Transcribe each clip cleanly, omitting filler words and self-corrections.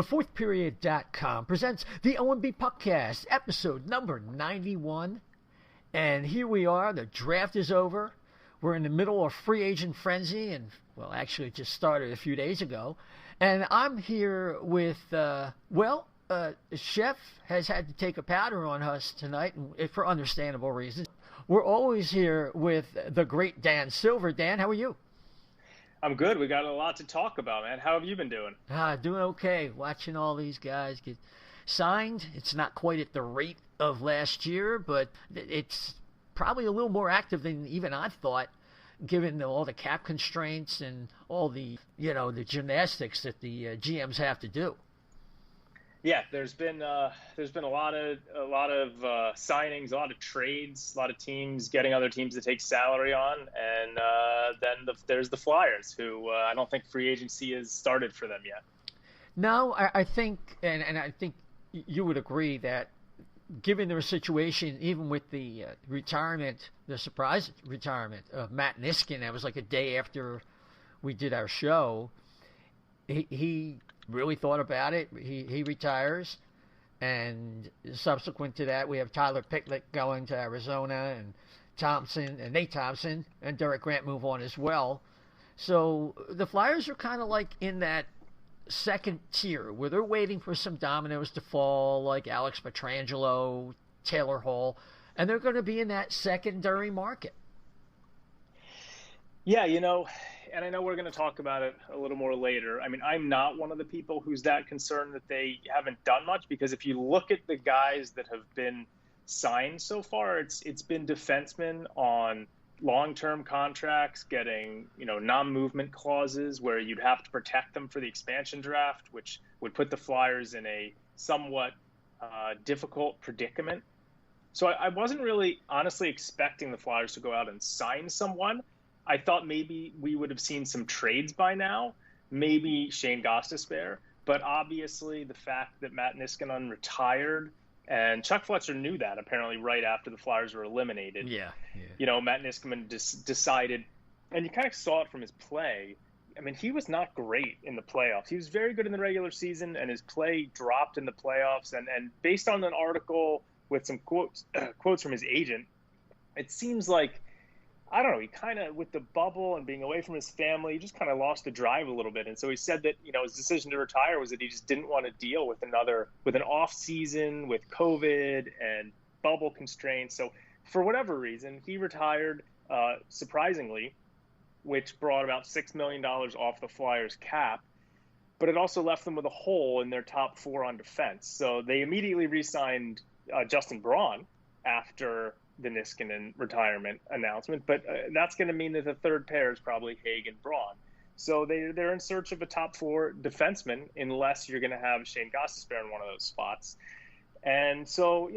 TheFourthPeriod.com presents the O&B Puckcast, episode number 91. And here we are. The draft is over. We're in the middle of free agent frenzy, and, well, actually it just started a few days ago. And I'm here with, Chef has had to take a powder on us tonight, for understandable reasons. We're always here with the great Dan Silver. Dan, how are you? I'm good. We got a lot to talk about, man. How have you been doing? Doing okay. Watching all these guys get signed. It's not quite at the rate of last year, but it's probably a little more active than even I thought, given all the cap constraints and all the, the gymnastics that the GMs have to do. Yeah, there's been a lot of signings, a lot of trades, a lot of teams getting other teams to take salary on, and then there's the Flyers, who I don't think free agency has started for them yet. No, I think, and I think you would agree that given their situation, even with the the surprise retirement of Matt Niskanen, that was like a day after we did our show, he really thought about it. He retires, and subsequent to that, we have Tyler Pitlick going to Arizona, and Nate Thompson and Derek Grant move on as well. So the Flyers are kind of like in that second tier where they're waiting for some dominoes to fall, like Alex Pietrangelo, Taylor Hall, and they're going to be in that secondary market. Yeah, and I know we're going to talk about it a little more later. I mean, I'm not one of the people who's that concerned that they haven't done much, because if you look at the guys that have been signed so far, it's been defensemen on long-term contracts, getting, non-movement clauses where you'd have to protect them for the expansion draft, which would put the Flyers in a somewhat difficult predicament. So I wasn't really honestly expecting the Flyers to go out and sign someone. I thought maybe we would have seen some trades by now, maybe Shane Gostisbehere, but obviously the fact that Matt Niskanen retired, and Chuck Fletcher knew that apparently right after the Flyers were eliminated. Yeah. Matt Niskanen decided, and you kind of saw it from his play. I mean, he was not great in the playoffs. He was very good in the regular season, and his play dropped in the playoffs. And based on an article with some quotes from his agent, it seems like, I don't know, he kind of, with the bubble and being away from his family, he just kind of lost the drive a little bit. And so he said that, his decision to retire was that he just didn't want to deal with an off season with COVID and bubble constraints. So for whatever reason, he retired, surprisingly, which brought about $6 million off the Flyers cap. But it also left them with a hole in their top four on defense. So they immediately re-signed Justin Braun after the Niskanen retirement announcement, but that's going to mean that the third pair is probably Haig and Braun. So they're in search of a top four defenseman, unless you're going to have Shane Gostisbehere in one of those spots. And so,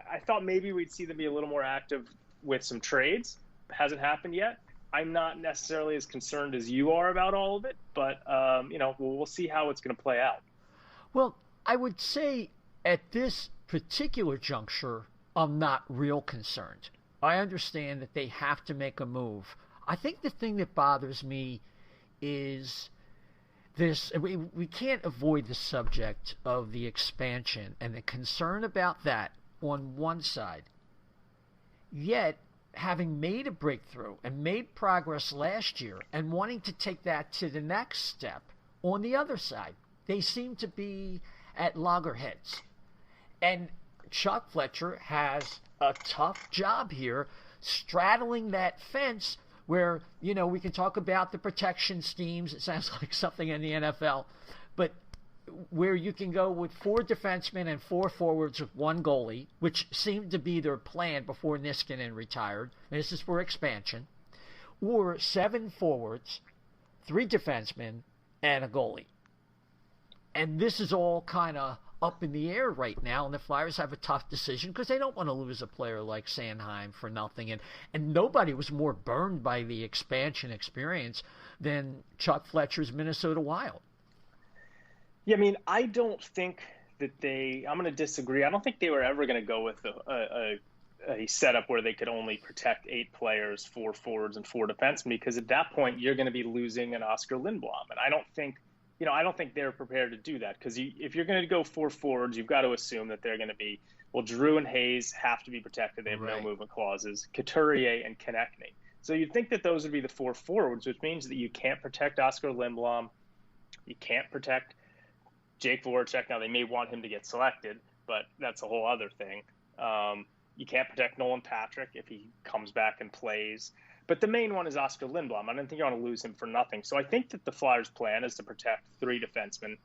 I thought maybe we'd see them be a little more active with some trades. Hasn't happened yet. I'm not necessarily as concerned as you are about all of it, but we'll see how it's going to play out. Well, I would say at this particular juncture, I'm not real concerned. I understand that they have to make a move. I think the thing that bothers me is this. We can't avoid the subject of the expansion and the concern about that on one side. Yet, having made a breakthrough and made progress last year and wanting to take that to the next step on the other side, they seem to be at loggerheads. And Chuck Fletcher has a tough job here, straddling that fence where, we can talk about the protection schemes. It sounds like something in the NFL, but where you can go with 4 defensemen and 4 forwards with 1 goalie, which seemed to be their plan before Niskanen retired. This is for expansion. Or 7 forwards, 3 defensemen, and a goalie. And this is all kind of up in the air right now, and the Flyers have a tough decision because they don't want to lose a player like Sanheim for nothing. And nobody was more burned by the expansion experience than Chuck Fletcher's Minnesota Wild. Yeah, I mean, I don't think that I'm going to disagree. I don't think they were ever going to go with a setup where they could only protect 8 players, 4 forwards and 4 defensemen, because at that point you're going to be losing an Oscar Lindblom. And I don't think I don't think they're prepared to do that because if you're going to go 4 forwards, you've got to assume that they're going to be, well, Drew and Hayes have to be protected. They have no movement clauses. Couturier and Konechny. So you'd think that those would be the 4 forwards, which means that you can't protect Oscar Lindblom. You can't protect Jake Voracek. Now, they may want him to get selected, but that's a whole other thing. You can't protect Nolan Patrick if he comes back and plays. But the main one is Oscar Lindblom. I don't think you want to lose him for nothing. So I think that the Flyers' plan is to protect 3 defensemen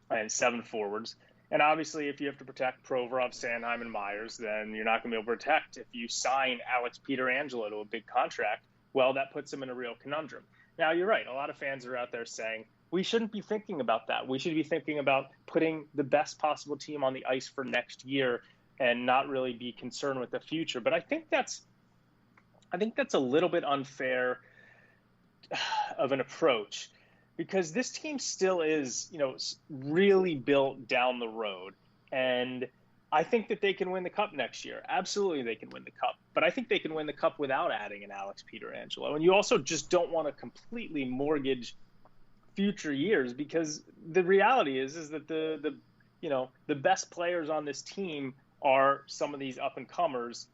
and 7 forwards. And obviously, if you have to protect Provorov, Sanheim, and Myers, then you're not going to be able to protect. If you sign Alex Pietrangelo to a big contract, well, that puts him in a real conundrum. Now, you're right. A lot of fans are out there saying, we shouldn't be thinking about that. We should be thinking about putting the best possible team on the ice for next year and not really be concerned with the future. But I think that's a little bit unfair of an approach because this team still is, really built down the road. And I think that they can win the Cup next year. Absolutely, they can win the Cup. But I think they can win the Cup without adding an Alex Pietrangelo. And you also just don't want to completely mortgage future years because the reality is that the best players on this team are some of these up-and-comers,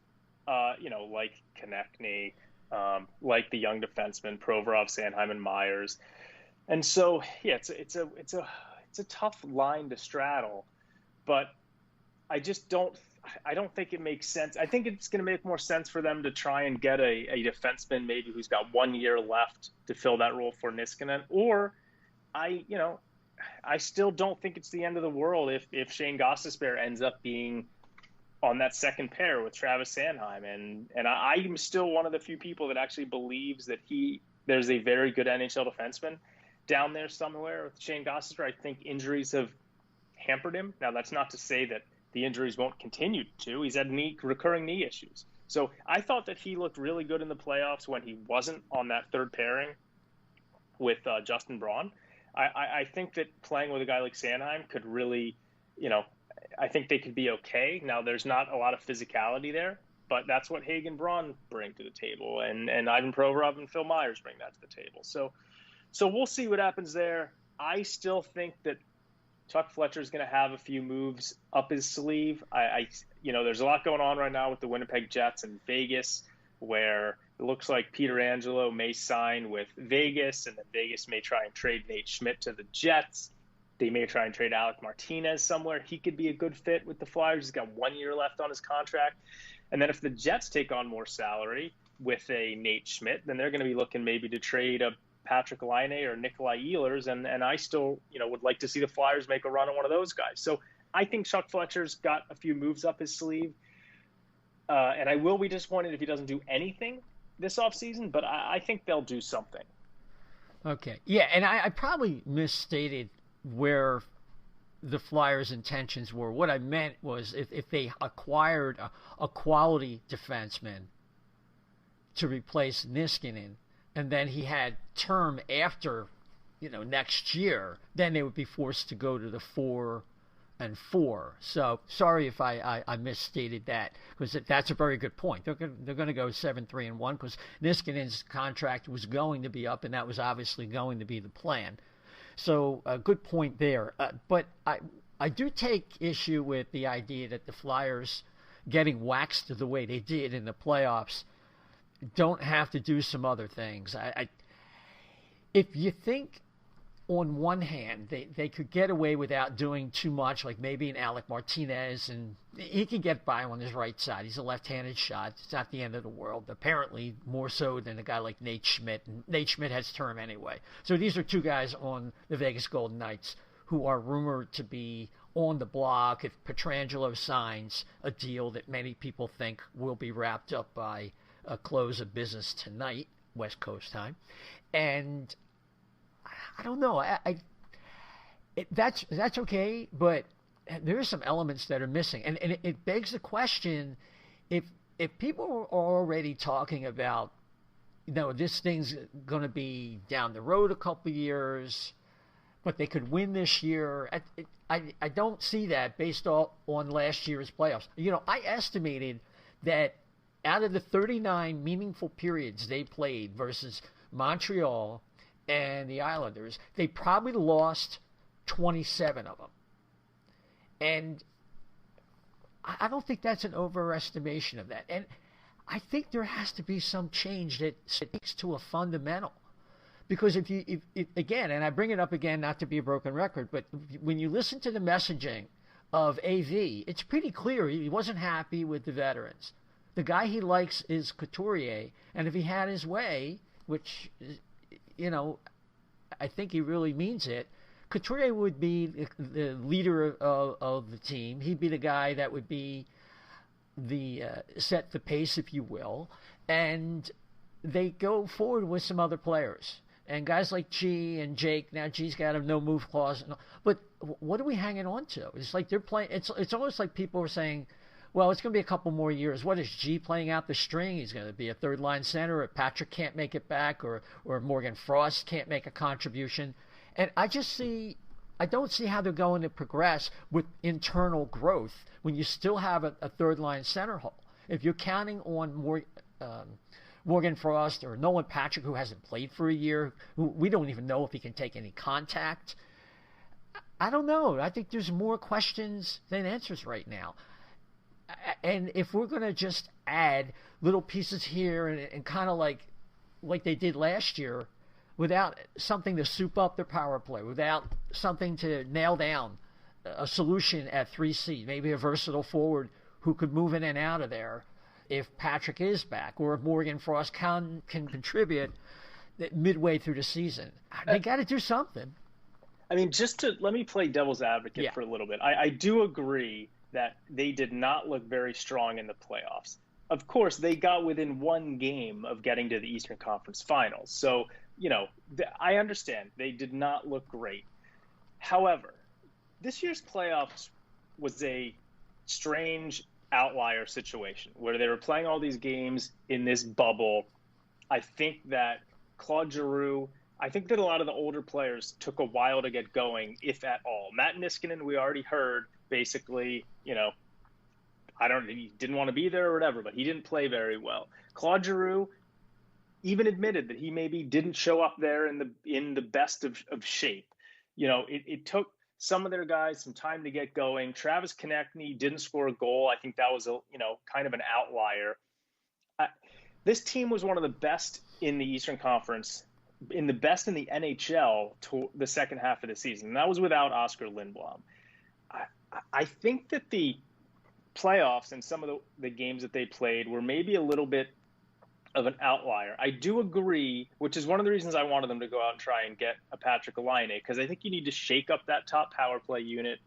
like Konechny, like the young defensemen, Provorov, Sanheim, and Myers. And so, yeah, it's a tough line to straddle, but I don't think it makes sense. I think it's going to make more sense for them to try and get a defenseman maybe who's got 1 year left to fill that role for Niskanen, or I still don't think it's the end of the world if Shane Gostisbehere ends up being on that second pair with Travis Sanheim. And I'm still one of the few people that actually believes that there's a very good NHL defenseman down there somewhere with Shane Gostisbehere. I think injuries have hampered him. Now, that's not to say that the injuries won't continue to. He's had recurring knee issues. So I thought that he looked really good in the playoffs when he wasn't on that third pairing with Justin Braun. I think that playing with a guy like Sanheim could really, I think they could be okay. Now, there's not a lot of physicality there, but that's what Hagen Braun bring to the table, and Ivan Provorov and Phil Myers bring that to the table. So we'll see what happens there. I still think that Chuck Fletcher's going to have a few moves up his sleeve. There's a lot going on right now with the Winnipeg Jets and Vegas, where it looks like Pietrangelo may sign with Vegas, and then Vegas may try and trade Nate Schmidt to the Jets. They may try and trade Alec Martinez somewhere. He could be a good fit with the Flyers. He's got 1 year left on his contract. And then if the Jets take on more salary with a Nate Schmidt, then they're going to be looking maybe to trade a Patrick Laine or Nikolai Ehlers. And I still, would like to see the Flyers make a run on one of those guys. So I think Chuck Fletcher's got a few moves up his sleeve. And I will be disappointed if he doesn't do anything this offseason, but I think they'll do something. Okay. Yeah, and I probably misstated where the Flyers' intentions were. What I meant was if they acquired a quality defenseman to replace Niskanen, and then he had term after, next year, then they would be forced to go to the 4 and 4. So sorry if I misstated that, because that's a very good point. They're going to go 7-3-1 because Niskanen's contract was going to be up, and that was obviously going to be the plan. So a good point there. But I do take issue with the idea that the Flyers getting waxed the way they did in the playoffs don't have to do some other things. If you think on one hand they could get away without doing too much, like maybe an Alec Martinez, and he can get by on his right side. He's a left-handed shot. It's not the end of the world. Apparently more so than a guy like Nate Schmidt. And Nate Schmidt has term anyway. So these are two guys on the Vegas Golden Knights who are rumored to be on the block if Pietrangelo signs a deal that many people think will be wrapped up by a close of business tonight, West Coast time. And I don't know. That's okay, but there are some elements that are missing, and it begs the question: if people are already talking about, this thing's going to be down the road a couple of years, but they could win this year. I don't see that based on last year's playoffs. I estimated that out of the 39 meaningful periods they played versus Montreal and the Islanders, they probably lost 27 of them. And I don't think that's an overestimation of that. And I think there has to be some change that speaks to a fundamental. Because if again, and I bring it up again not to be a broken record, but when you listen to the messaging of AV, it's pretty clear he wasn't happy with the veterans. The guy he likes is Couturier, and if he had his way, which, I think he really means it, Couturier would be the leader of the team. He'd be the guy that would be the set the pace, if you will, and they go forward with some other players. And guys like G and Jake, now G's got a no-move clause. But what are we hanging on to? It's like they're playing. It's almost like people are saying, well, it's going to be a couple more years. What is G playing out the string? He's going to be a third-line center. If Patrick can't make it back, or Morgan Frost can't make a contribution. And I don't see how they're going to progress with internal growth when you still have a third-line center hole. If you're counting on Morgan Frost or Nolan Patrick, who hasn't played for a year, who we don't even know if he can take any contact, I don't know. I think there's more questions than answers right now. And if we're going to just add little pieces here and kind of like they did last year, without something to soup up their power play, without something to nail down a solution at 3C, maybe a versatile forward who could move in and out of there if Patrick is back, or if Morgan Frost can contribute midway through the season. They got to do something. I mean, let me play devil's advocate for a little bit. I do agree that they did not look very strong in the playoffs. Of course, they got within one game of getting to the Eastern Conference Finals. So, I understand they did not look great. However, this year's playoffs was a strange outlier situation where they were playing all these games in this bubble. I think that Claude Giroux, I think that a lot of the older players took a while to get going, if at all. Matt Niskanen, we already heard, basically, he didn't want to be there or whatever, but he didn't play very well. Claude Giroux even admitted that he maybe didn't show up there in the best of shape. It took some of their guys some time to get going. Travis Konechny didn't score a goal. I think that was kind of an outlier. This team was one of the best in the Eastern Conference, in the best in the NHL to the second half of the season. And that was without Oscar Lindblom. I think that the playoffs and some of the games that they played were maybe a little bit of an outlier. I do agree, which is one of the reasons I wanted them to go out and try and get a Patrick Laine, because I think you need to shake up that top power play unit.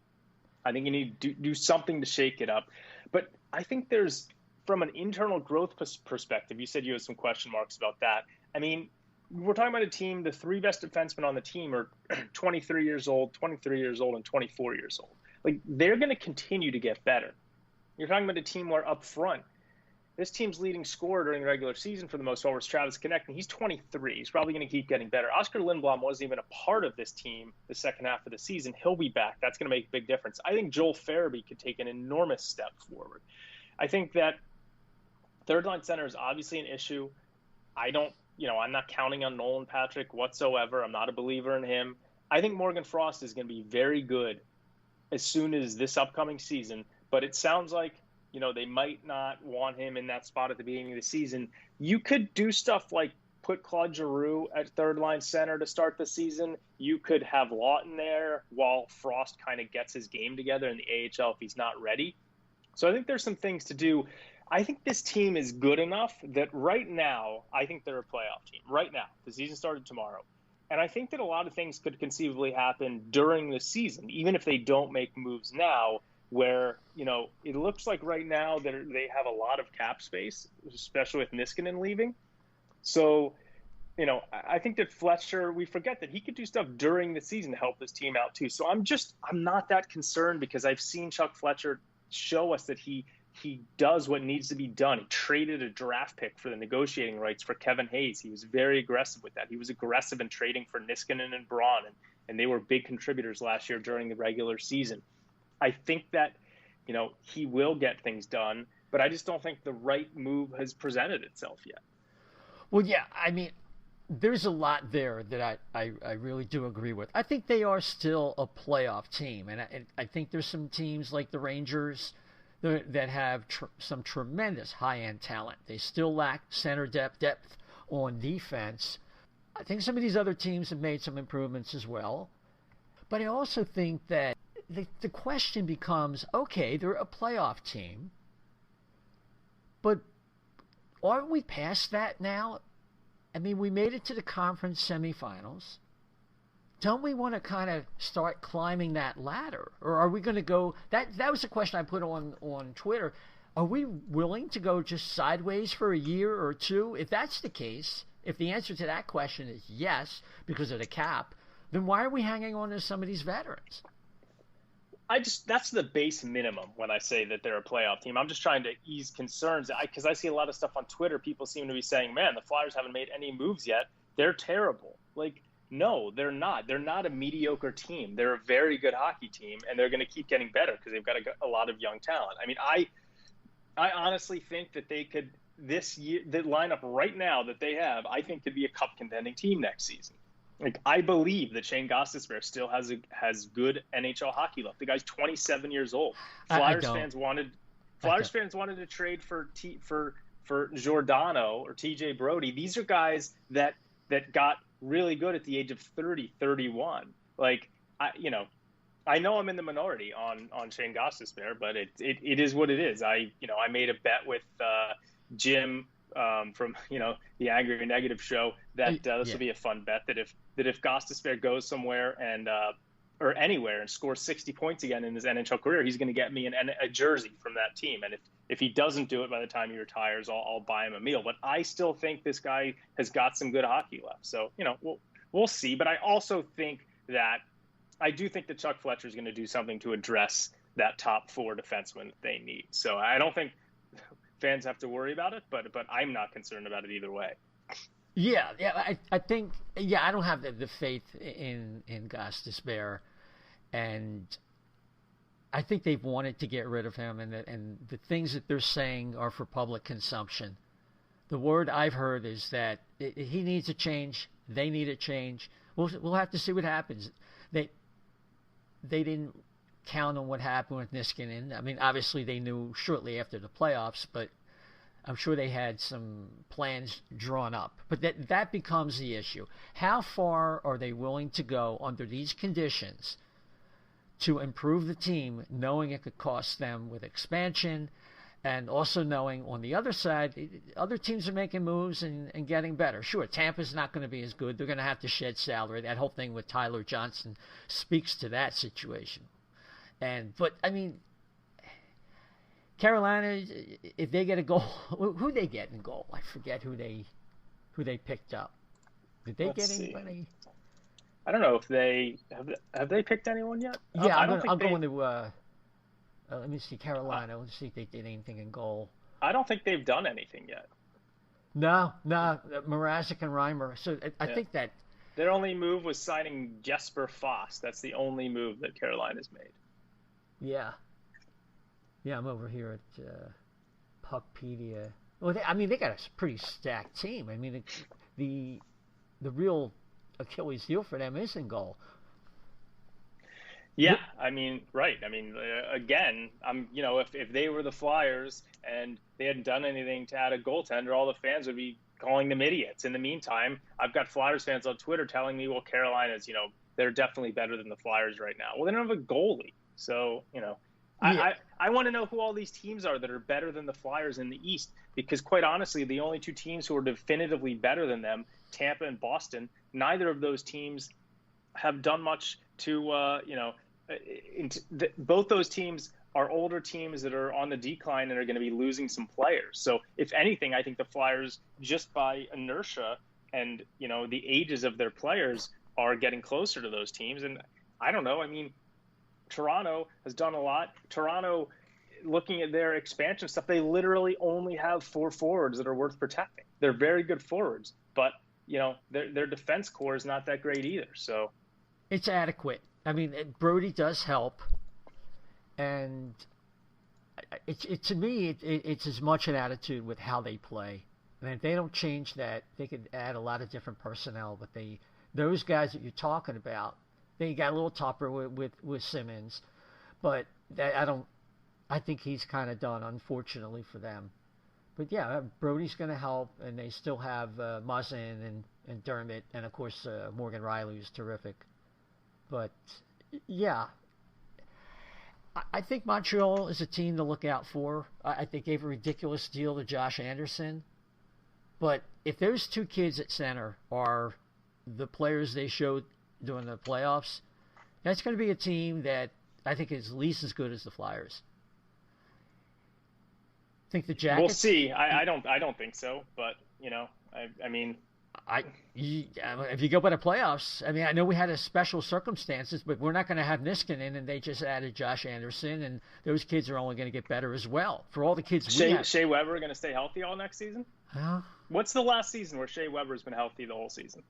I think you need to do something to shake it up. But I think there's, from an internal growth perspective, you said you had some question marks about that. I mean, we're talking about a team, the three best defensemen on the team are 23 years old, and 24 years old. Like, they're going to continue to get better. You're talking about a team where up front, this team's leading scorer during the regular season for the most part was Travis Konechny. He's 23. He's probably going to keep getting better. Oscar Lindblom wasn't even a part of this team the second half of the season. He'll be back. That's going to make a big difference. I think Joel Farabee could take an enormous step forward. I think that third-line center is obviously an issue. I'm not counting on Nolan Patrick whatsoever. I'm not a believer in him. I think Morgan Frost is going to be very good as soon as this upcoming season, but it sounds like they might not want him in that spot at the beginning of the season. You could do stuff like put Claude Giroux at third-line center to start the season. You could have Lawton there while Frost kind of gets his game together in the AHL if he's not ready. So I think there's some things to do. I think this team is good enough that right now, I think they're a playoff team. Right now. The season started tomorrow. And I think that a lot of things could conceivably happen during the season, even if they don't make moves now, where, it looks like right now they have a lot of cap space, especially with Niskanen leaving. So, I think that Fletcher, we forget that he could do stuff during the season to help this team out too. So I'm not that concerned, because I've seen Chuck Fletcher show us that he does what needs to be done. He traded a draft pick for the negotiating rights for Kevin Hayes. He was very aggressive with that. He was aggressive in trading for Niskanen and Braun, and they were big contributors last year during the regular season. I think that, he will get things done, but I just don't think the right move has presented itself yet. Well, yeah, I mean, there's a lot there that I really do agree with. I think they are still a playoff team, and I think there's some teams like the Rangers that have some tremendous high-end talent. They still lack center depth on defense. I think some of these other teams have made some improvements as well. But I also think that the question becomes, okay, they're a playoff team, but aren't we past that now? I mean, we made it to the conference semifinals. Don't we want to kind of start climbing that ladder? Or are we going to go... That was the question I put on Twitter. Are we willing to go just sideways for a year or two? If that's the case, if the answer to that question is yes, because of the cap, then why are we hanging on to some of these veterans? That's the base minimum when I say that they're a playoff team. I'm just trying to ease concerns because I see a lot of stuff on Twitter. People seem to be saying, man, the Flyers haven't made any moves yet. They're terrible. Like, no, they're not. They're not a mediocre team. They're a very good hockey team, and they're going to keep getting better because they've got a lot of young talent. I mean, I honestly think that they could, this year, the lineup right now that they have, I think could be a cup contending team next season. Like, I believe that Shane Gostisbehere still has good NHL hockey left. The guy's 27 years old. Flyers fans wanted to trade for Giordano or TJ Brody. These are guys that got really good at the age of 30, 31. Like, I know I'm in the minority on Shane Gostisbehere, but it is what it is. I made a bet with Jim from the Angry and Negative show that this will be a fun bet, that if Gostisbehere goes somewhere and or anywhere and scores 60 points again in his NHL career, he's going to get me a jersey from that team. And if he doesn't do it by the time he retires, I'll buy him a meal. But I still think this guy has got some good hockey left. So we'll see. But I also think that Chuck Fletcher is going to do something to address that top four defenseman that they need. So I don't think fans have to worry about it, but I'm not concerned about it either way. Yeah, I think, I don't have the faith in Gostisbehere, and I think they've wanted to get rid of him, and the things that they're saying are for public consumption. The word I've heard is that he needs a change, they need a change. We'll have to see what happens. They didn't count on what happened with Niskanen. I mean, obviously they knew shortly after the playoffs, but I'm sure they had some plans drawn up. But that becomes the issue. How far are they willing to go under these conditions to improve the team, knowing it could cost them with expansion, and also knowing on the other side, other teams are making moves and getting better. Sure, Tampa's not going to be as good. They're going to have to shed salary. That whole thing with Tyler Johnson speaks to that situation. But I mean, Carolina, if they get a goal, who they get in goal? I forget who they picked up. Did they get anybody? I don't know if they have they picked anyone yet. Yeah, I'm going to. Let me see, Carolina. Let's see if they did anything in goal. I don't think they've done anything yet. No, Mrazek and Reimer. So I think that their only move was signing Jesper Foss. That's the only move that Carolina's made. Yeah, I'm over here at Puckpedia. Well, they got a pretty stacked team. I mean, the real Achilles heel for them is in goal. Yeah, I mean, right. I mean, again, if they were the Flyers and they hadn't done anything to add a goaltender, all the fans would be calling them idiots. In the meantime, I've got Flyers fans on Twitter telling me, well, Carolina's, they're definitely better than the Flyers right now. Well, they don't have a goalie. So, I want to know who all these teams are that are better than the Flyers in the East, because quite honestly, the only two teams who are definitively better than them, Tampa and Boston, neither of those teams have done much to, both those teams are older teams that are on the decline and are going to be losing some players. So if anything, I think the Flyers, just by inertia and, the ages of their players, are getting closer to those teams. And I don't know. I mean, Toronto has done a lot. Toronto, looking at their expansion stuff, they literally only have 4 forwards that are worth protecting. They're very good forwards, but their defense core is not that great either. So it's adequate. I mean, Brody does help, and to me, it's as much an attitude with how they play. And if they don't change that, they could add a lot of different personnel. But those guys that you're talking about, they got a little tougher with Simmons, but I think he's kind of done, unfortunately for them. But yeah, Brody's going to help, and they still have Muzzin and Dermott, and of course Morgan Riley is terrific. But yeah, I think Montreal is a team to look out for. I think they gave a ridiculous deal to Josh Anderson. But if those two kids at center are the players they showed during the playoffs, that's going to be a team that I think is at least as good as the Flyers. Think the Jackets? We'll see. I don't think so, but I mean, if you go by the playoffs, I mean, I know we had a special circumstances, but we're not going to have Niskanen, and they just added Josh Anderson, and those kids are only going to get better as well. For all the kids we have. Shea Weber going to stay healthy all next season? What's the last season where Shea Weber's been healthy the whole season?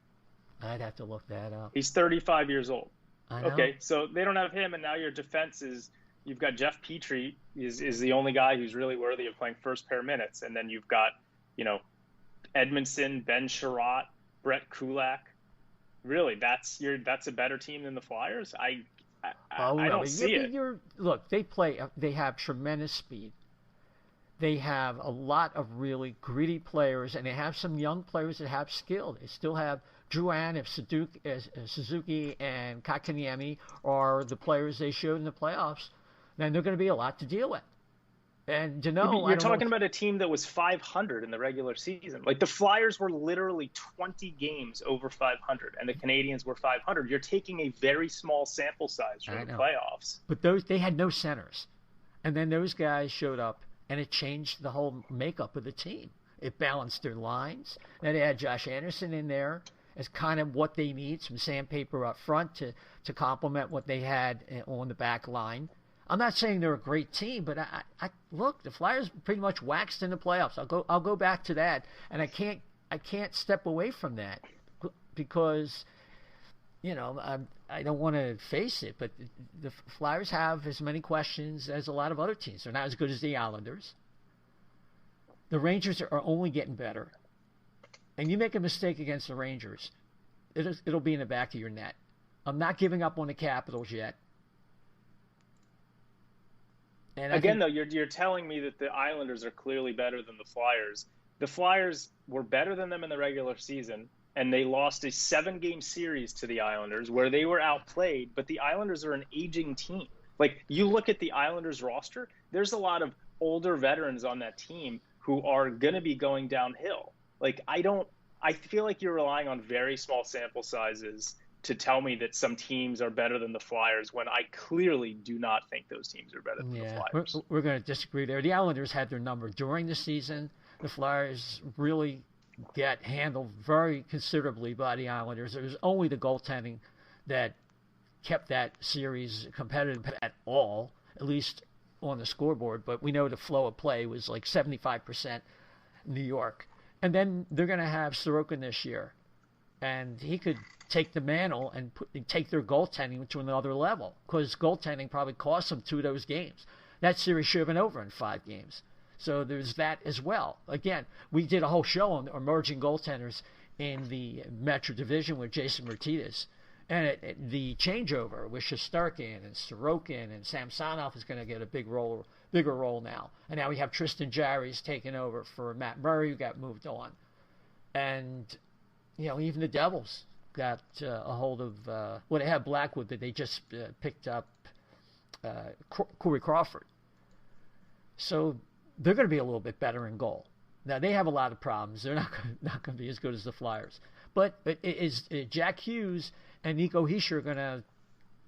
I'd have to look that up. He's 35 years old. I know. Okay, so they don't have him, and now your defense is you've got Jeff Petrie is the only guy who's really worthy of playing first pair minutes, and then you've got Edmondson, Ben Sherratt, Brett Kulak. Really, that's a better team than the Flyers. I don't see it. Look, they have tremendous speed. They have a lot of really gritty players, and they have some young players that have skill. They still have Drouin, Suzuki, and Kotkaniemi are the players they showed in the playoffs. Then they're going to be a lot to deal with. And you're talking about a team that was 500 in the regular season. Like the Flyers were literally 20 games over 500, and the Canadians were 500. You're taking a very small sample size from the playoffs. But they had no centers, and then those guys showed up, and it changed the whole makeup of the team. It balanced their lines. Then they had Josh Anderson in there as kind of what they need, some sandpaper up front to complement what they had on the back line. I'm not saying they're a great team, but I look, the Flyers pretty much waxed in the playoffs. I'll go back to that, and I can't step away from that because I don't want to face it, but the Flyers have as many questions as a lot of other teams. They're not as good as the Islanders. The Rangers are only getting better, and you make a mistake against the Rangers, it'll be in the back of your net. I'm not giving up on the Capitals yet. And again, though, you're telling me that the Islanders are clearly better than the Flyers. The Flyers were better than them in the regular season, and they lost a 7-game series to the Islanders where they were outplayed, but the Islanders are an aging team. Like, you look at the Islanders roster, there's a lot of older veterans on that team who are going to be going downhill. Like, I feel like you're relying on very small sample sizes to tell me that some teams are better than the Flyers when I clearly do not think those teams are better than the Flyers. We're going to disagree there. The Islanders had their number during the season. The Flyers really get handled very considerably by the Islanders. It was only the goaltending that kept that series competitive at all, at least on the scoreboard. But we know the flow of play was like 75% New York. And then they're going to have Sorokin this year. And he could take the mantle and take their goaltending to another level, because goaltending probably cost them 2 of those games. That series should have been over in 5 games. So there's that as well. Again, we did a whole show on emerging goaltenders in the Metro Division with Jason Martinez. And the changeover with Shesterkin and Sorokin and Samsonov is going to get a bigger role now. And now we have Tristan Jarry's taking over for Matt Murray, who got moved on. And even the Devils got a hold of, they had Blackwood, but they just picked up Corey Crawford. So they're going to be a little bit better in goal. Now, they have a lot of problems. They're not going to be as good as the Flyers. But is Jack Hughes and Nico Hischier going to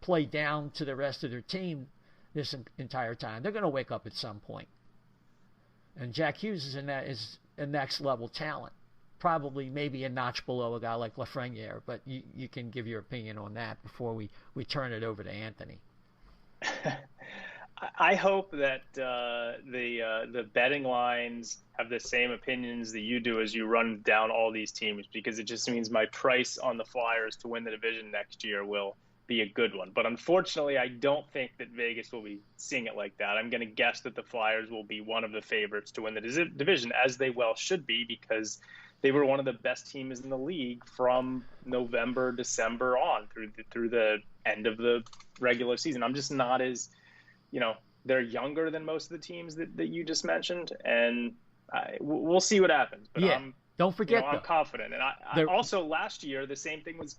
play down to the rest of their team this entire time? They're going to wake up at some point. And Jack Hughes is a next-level talent. Probably maybe a notch below a guy like Lafreniere, but you can give your opinion on that before we turn it over to Anthony. I hope that the betting lines have the same opinions that you do as you run down all these teams, because it just means my price on the Flyers to win the division next year will be a good one. But unfortunately, I don't think that Vegas will be seeing it like that. I'm going to guess that the Flyers will be one of the favorites to win the division, as they well should be, because they were one of the best teams in the league from November, December on through the end of the regular season. I'm just not as, they're younger than most of the teams that you just mentioned, and we'll see what happens. But yeah. Don't forget, I'm confident. And I also last year, the same thing was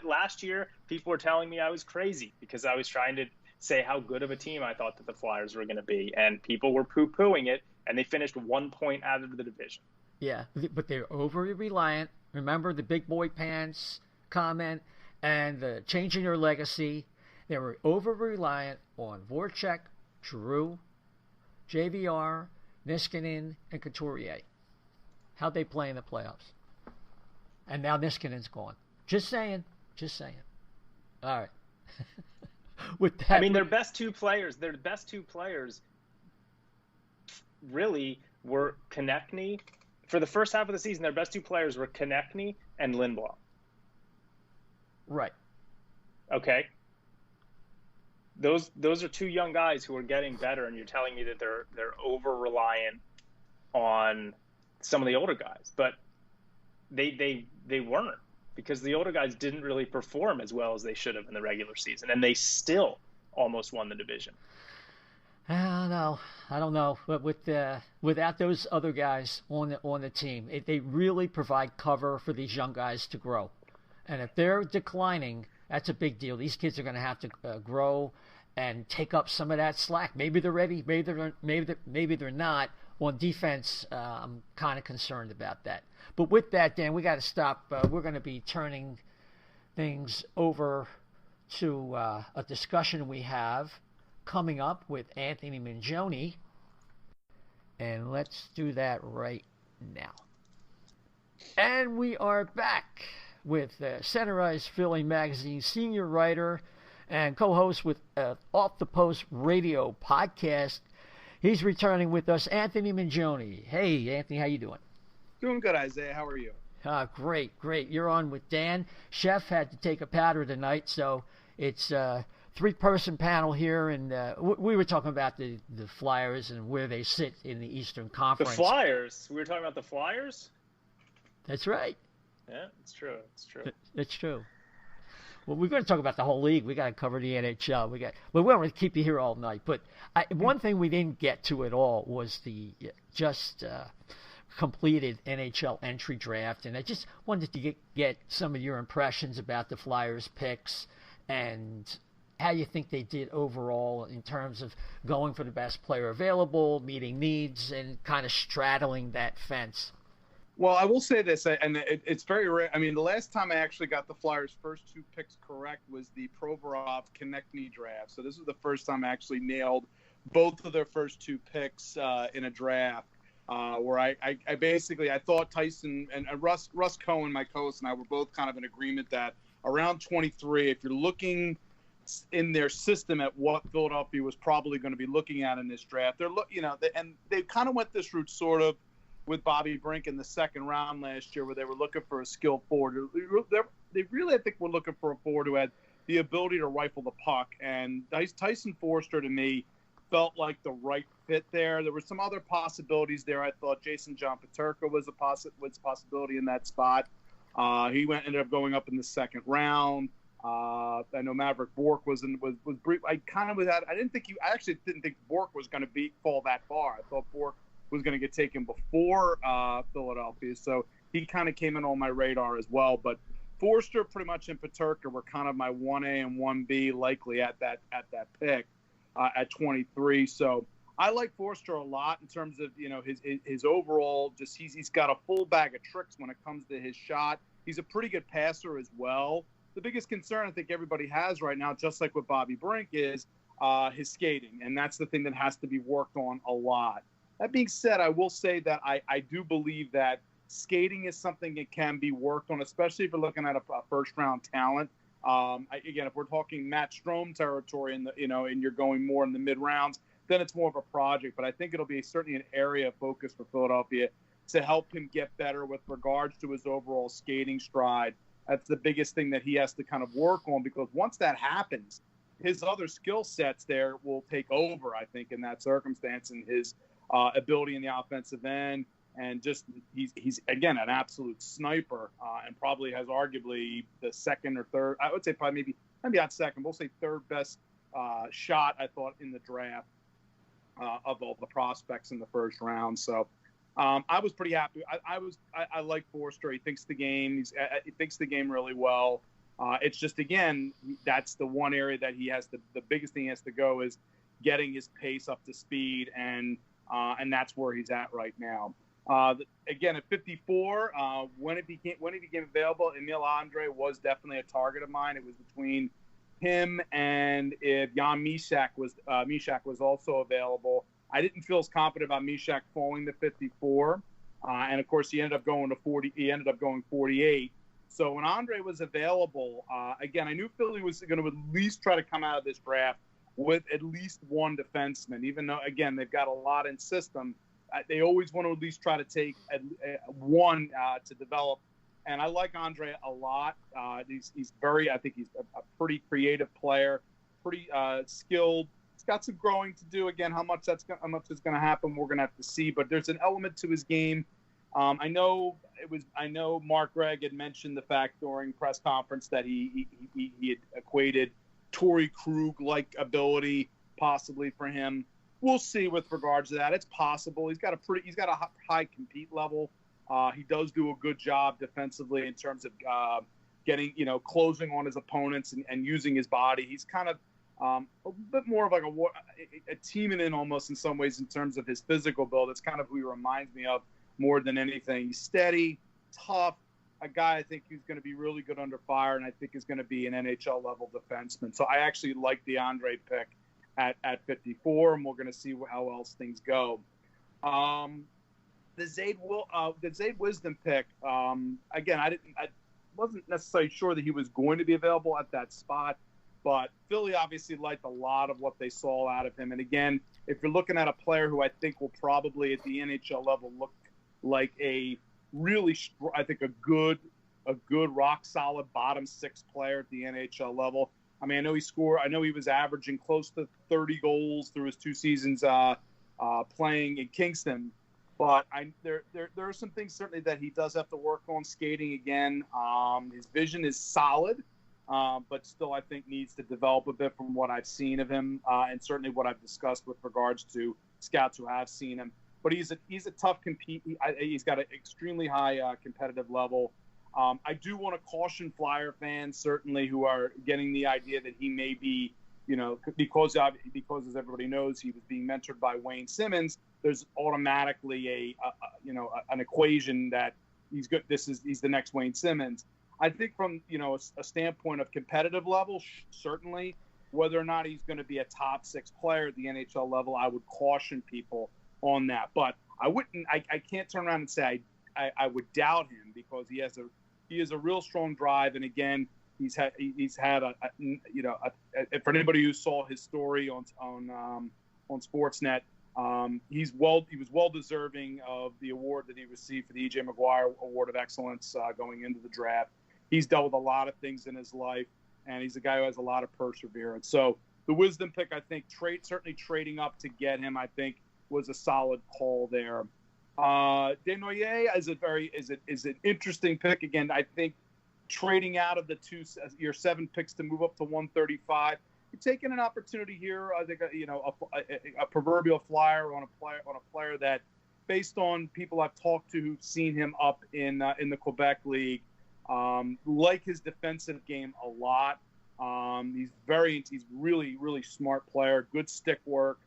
last year, people were telling me I was crazy because I was trying to say how good of a team I thought that the Flyers were going to be. And people were poo-pooing it, and they finished 1 point out of the division. Yeah, but they're overly reliant. Remember the big boy pants comment and the changing their legacy. They were over-reliant on Voracek, Giroux, JVR, Niskanen, and Couturier. How'd they play in the playoffs? And now Niskanen's gone. Just saying. All right. With that, I mean, their best two players really were Konechny. For the first half of the season, their best two players were Konechny and Lindblom. Right. Okay. Those are two young guys who are getting better, and you're telling me that they're over reliant on some of the older guys, but they weren't, because the older guys didn't really perform as well as they should have in the regular season, and they still almost won the division. I don't know, but without those other guys on the team, they really provide cover for these young guys to grow, and if they're declining, that's a big deal. These kids are going to have to grow and take up some of that slack. Maybe they're ready, maybe they're not. On defense, I'm kind of concerned about that. But with that, Dan, we got to stop. We're going to be turning things over to a discussion we have coming up with Anthony Mingioni. And let's do that right now. And we are back with Center Ice Philly Magazine senior writer and co-host with Off the Post Radio podcast. He's returning with us, Anthony Mingioni. Hey, Anthony, how you doing? Doing good, Isaiah. How are you? Great. You're on with Dan. Chef had to take a powder tonight, so it's a three-person panel here, and we were talking about the Flyers and where they sit in the Eastern Conference. The Flyers? We were talking about the Flyers? That's right. Yeah, it's true. It's true. Well, we're going to talk about the whole league. We got to cover the NHL. We don't want to keep you here all night. But one thing we didn't get to at all was the just completed NHL entry draft, and I just wanted to get some of your impressions about the Flyers picks and how you think they did overall in terms of going for the best player available, meeting needs, and kind of straddling that fence. Well, I will say this, and it's very rare. I mean, the last time I actually got the Flyers' first two picks correct was the Provorov-Konechny draft. So this was the first time I actually nailed both of their first two picks in a draft, where I basically thought Tyson and Russ Cohen, my co-host, and I were both kind of in agreement that around 23, if you're looking in their system at what Philadelphia was probably going to be looking at in this draft, and they kind of went this route sort of with Bobby Brink in the second round last year, where they were looking for a skilled forward. They really, I think, were looking for a forward who had the ability to rifle the puck. And Tyson Foerster, to me, felt like the right fit there. There were some other possibilities there. I thought Jason John Peterka was a possibility in that spot. He ended up going up in the second round. I know Maverick Bourque was brief. I actually didn't think Bourque was going to fall that far. I thought Bourque was going to get taken before Philadelphia, so he kind of came in on my radar as well. But Forster, pretty much, and Peterka were kind of my 1A and 1B likely at that pick at 23. So I like Forster a lot in terms of his overall. Just he's got a full bag of tricks when it comes to his shot. He's a pretty good passer as well. The biggest concern I think everybody has right now, just like with Bobby Brink, is his skating, and that's the thing that has to be worked on a lot. That being said, I will say that I do believe that skating is something that can be worked on, especially if you're looking at a first-round talent. Again, if we're talking Matt Strome territory and you're going more in the mid-rounds, then it's more of a project. But I think it'll be certainly an area of focus for Philadelphia to help him get better with regards to his overall skating stride. That's the biggest thing that he has to kind of work on, because once that happens, his other skill sets there will take over, I think, in that circumstance, and his ability in the offensive end. And just he's again an absolute sniper, and probably has arguably the second or third. I would say probably maybe not second. We'll say third best shot, I thought, in the draft of all the prospects in the first round. So I was pretty happy. I like Forster. He thinks the game. He thinks the game really well. It's just, again, that's the one area that he has the biggest thing he has to go is getting his pace up to speed, and that's where he's at right now. Again, at 54, when he became available, Emil Andre was definitely a target of mine. It was between him and if Jan Mysak was also available. I didn't feel as confident about Mysak falling to 54, and of course he ended up going to 40. He ended up going 48. So when Andre was available, again, I knew Philly was going to at least try to come out of this draft with at least one defenseman, even though, again, they've got a lot in system. They always want to at least try to take one to develop. And I like Andre a lot. He's very, I think he's a pretty creative player, pretty skilled. He's got some growing to do. Again, how much is going to happen, we're going to have to see. But there's an element to his game. I know Mark Gregg had mentioned the fact during press conference that he had equated Torrey Krug-like ability possibly for him. We'll see with regards to that. It's possible. He's got a high compete level. He does do a good job defensively in terms of getting, closing on his opponents and using his body. He's kind of a bit more of like a teaming in almost in some ways in terms of his physical build. It's kind of who he reminds me of more than anything. He's steady, tough, a guy I think who's going to be really good under fire, and I think is going to be an NHL level defenseman. So I actually like the Andre pick at 54, and we're going to see how else things go. The Zayd Wisdom pick, again, I wasn't necessarily sure that he was going to be available at that spot, but Philly obviously liked a lot of what they saw out of him. And again, if you're looking at a player who I think will probably at the NHL level look like a good rock solid bottom six player at the NHL level. I mean, I know he was averaging close to 30 goals through his 2 seasons playing in Kingston. But there are some things certainly that he does have to work on skating again. His vision is solid, but still I think needs to develop a bit from what I've seen of him, and certainly what I've discussed with regards to scouts who have seen him. But he's a tough compete. He's got an extremely high competitive level. I do want to caution Flyer fans, certainly, who are getting the idea that he may be, because as everybody knows, he was being mentored by Wayne Simmons. There's automatically an equation that he's good. He's the next Wayne Simmons. I think from a standpoint of competitive level, certainly, whether or not he's going to be a top 6 player at the NHL level, I would caution people on that. But I can't turn around and say I would doubt him, because he has a real strong drive, and again, he's had for anybody who saw his story on Sportsnet, he was well deserving of the award that he received for the E.J. Maguire Award of Excellence going into the draft. He's dealt with a lot of things in his life, and he's a guy who has a lot of perseverance. So the Wisdom pick, I think, certainly trading up to get him, I think, was a solid call there. Desnoyers is an interesting pick. Again, I think trading out of your 7 picks to move up to 135, you're taking an opportunity here. I think a proverbial flyer on a player that, based on people I've talked to who've seen him up in the Quebec League, like his defensive game a lot. He's really, really smart player, good stick work.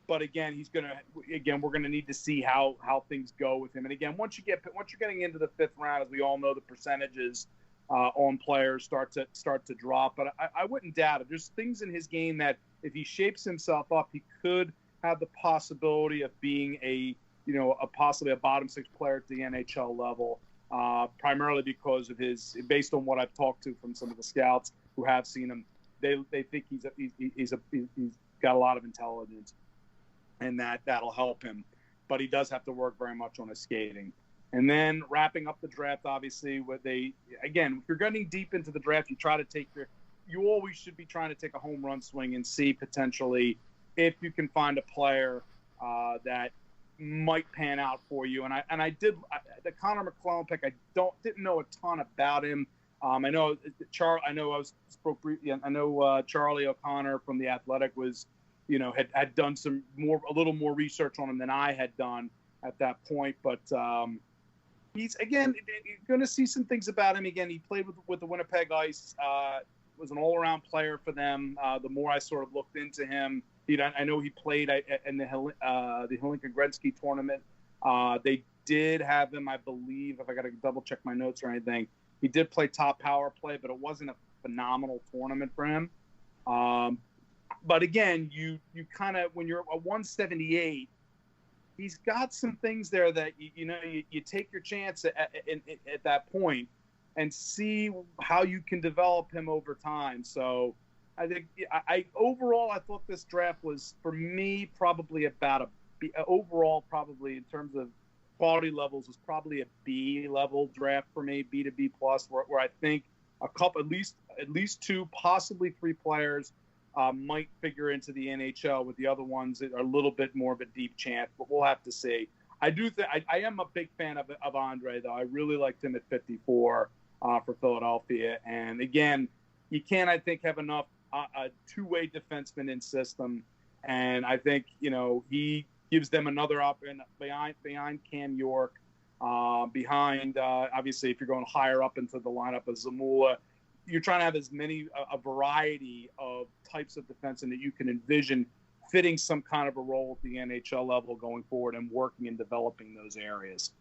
But again, we're gonna need to see how things go with him. And again, once you're getting into the 5th round, as we all know, the percentages on players start to drop. But I wouldn't doubt it. There's things in his game that if he shapes himself up, he could have the possibility of being possibly a bottom 6 player at the NHL level. Primarily because of based on what I've talked to from some of the scouts who have seen him, they think he's got a lot of intelligence, and that'll help him. But he does have to work very much on his skating. And then wrapping up the draft, obviously, if you're getting deep into the draft, you always should be trying to take a home run swing and see potentially if you can find a player that might pan out for you. The Connor McClellan pick, didn't know a ton about him. I know Charlie O'Connor from The Athletic was, had done a little more research on him than I had done at that point. But he's, again, you're going to see some things about him. Again, he played with the Winnipeg Ice, was an all-around player for them. The more I sort of looked into him, I know he played in the Helinka Gretzky tournament. They did have him, I believe, if I got to double-check my notes or anything, he did play top power play, but it wasn't a phenomenal tournament for him. But again, you kind of, when you're a 178, he's got some things there that you take your chance at that point and see how you can develop him over time. So I think overall I thought this draft was, for me, probably about a B, overall, probably in terms of quality levels, was probably a B level draft for me, B to B plus, where I think a couple, at least two, possibly three players might figure into the NHL, with the other ones that are a little bit more of a deep chance, but we'll have to see. I do think I am a big fan of Andre, though. I really liked him at 54 for Philadelphia. And again, you can't, I think, have enough a two-way defenseman in system. And I think, he gives them another option behind Cam York, behind, obviously, if you're going higher up into the lineup of Zamula, you're trying to have as many, a variety of types of defensemen that you can envision fitting some kind of a role at the NHL level going forward and working and developing those areas.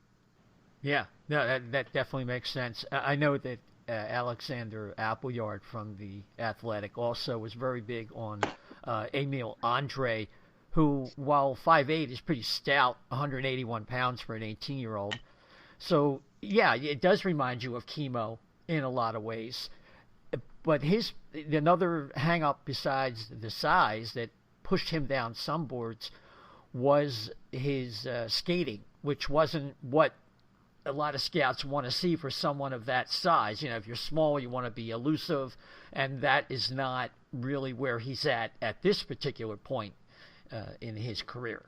Yeah, no, that definitely makes sense. I know that Alexander Appleyard from The Athletic also was very big on Emil Andre, who, while 5'8", is pretty stout, 181 pounds for an 18-year-old. So, yeah, it does remind you of Chemo in a lot of ways. But another hang-up besides the size that pushed him down some boards was his skating, which wasn't what a lot of scouts want to see for someone of that size. If you're small, you want to be elusive, and that is not really where he's at this particular point in his career.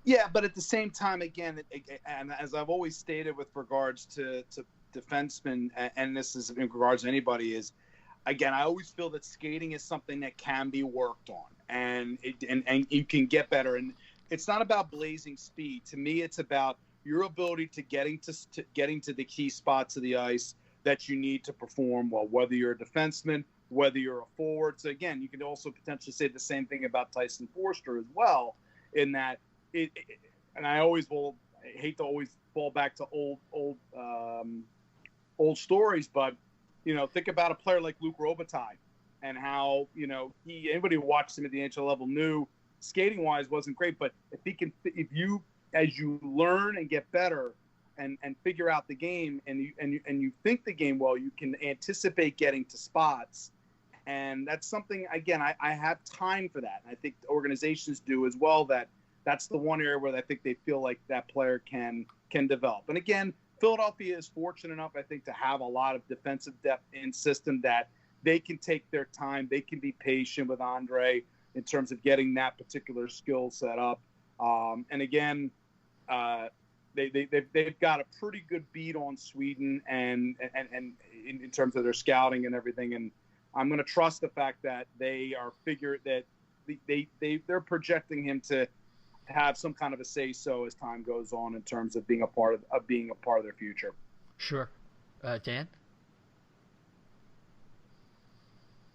Yeah, but at the same time, again, and as I've always stated with regards to defensemen, and this is in regards to anybody, is, again, I always feel that skating is something that can be worked on, and you can get better. And it's not about blazing speed. To me, it's about your ability to getting to the key spots of the ice that you need to perform well, whether you're a defenseman, whether you're a forward. So again, you can also potentially say the same thing about Tyson Forster as well, in that and I hate to always fall back to old stories, but think about a player like Luc Robitaille and how anybody who watched him at the NHL level knew skating wise wasn't great, but if you as you learn and get better and figure out the game and you think the game well, you can anticipate getting to spots. And that's something, again, I have time for that. And I think organizations do as well. That's the one area where I think they feel like that player can develop. And again, Philadelphia is fortunate enough, I think, to have a lot of defensive depth in system that they can take their time. They can be patient with Andre in terms of getting that particular skill set up. And again, they've got a pretty good beat on Sweden and in terms of their scouting and everything. And I'm going to trust the fact that they're projecting him to have some kind of a say-so as time goes on in terms of being a part of their future. Sure. Dan?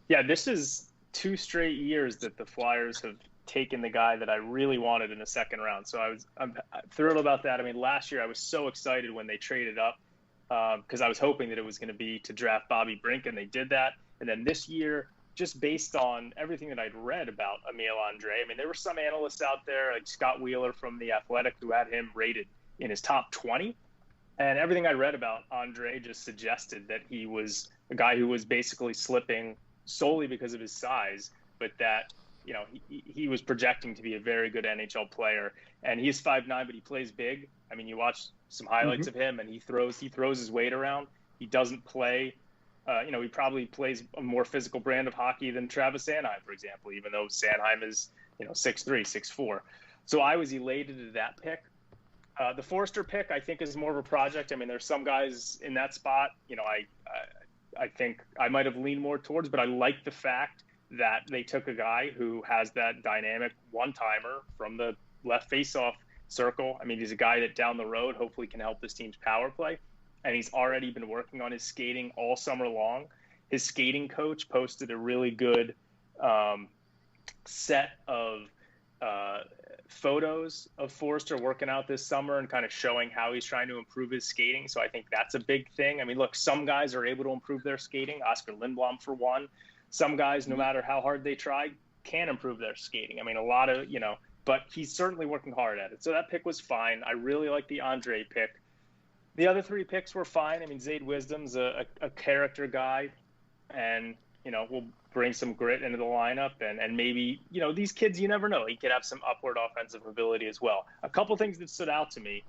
Yeah, this is 2 straight years that the Flyers have taken the guy that I really wanted in the second round. So I'm thrilled about that. I mean, last year I was so excited when they traded up because I was hoping that it was going to be to draft Bobby Brink, and they did that. And then this year, just based on everything that I'd read about Emil Andre, I mean, there were some analysts out there like Scott Wheeler from The Athletic who had him rated in his top 20. And everything I read about Andre just suggested that he was a guy who was basically slipping solely because of his size, but that, he was projecting to be a very good NHL player. And he's 5'9", but he plays big. I mean, you watch some highlights of him, and he throws his weight around. He doesn't play. He probably plays a more physical brand of hockey than Travis Sanheim, for example, even though Sanheim is 6'3", 6'4". So I was elated at that pick. The Forster pick, I think, is more of a project. I mean, there's some guys in that spot, I think I might have leaned more towards, but I like the fact that they took a guy who has that dynamic one-timer from the left face-off circle. I mean, he's a guy that down the road hopefully can help this team's power play, and he's already been working on his skating all summer long. His skating coach posted a really good set of photos of Forster working out this summer and kind of showing how he's trying to improve his skating. So I think that's a big thing. I mean, look, some guys are able to improve their skating. Oscar Lindblom, for one. Some guys, no matter how hard they try, can improve their skating. I mean, a lot of, but he's certainly working hard at it. So that pick was fine. I really like the Andre pick. The other three picks were fine. I mean, Zayd Wisdom's a character guy, and, we'll bring some grit into the lineup. And maybe, these kids, you never know. He could have some upward offensive ability as well. A couple things that stood out to me,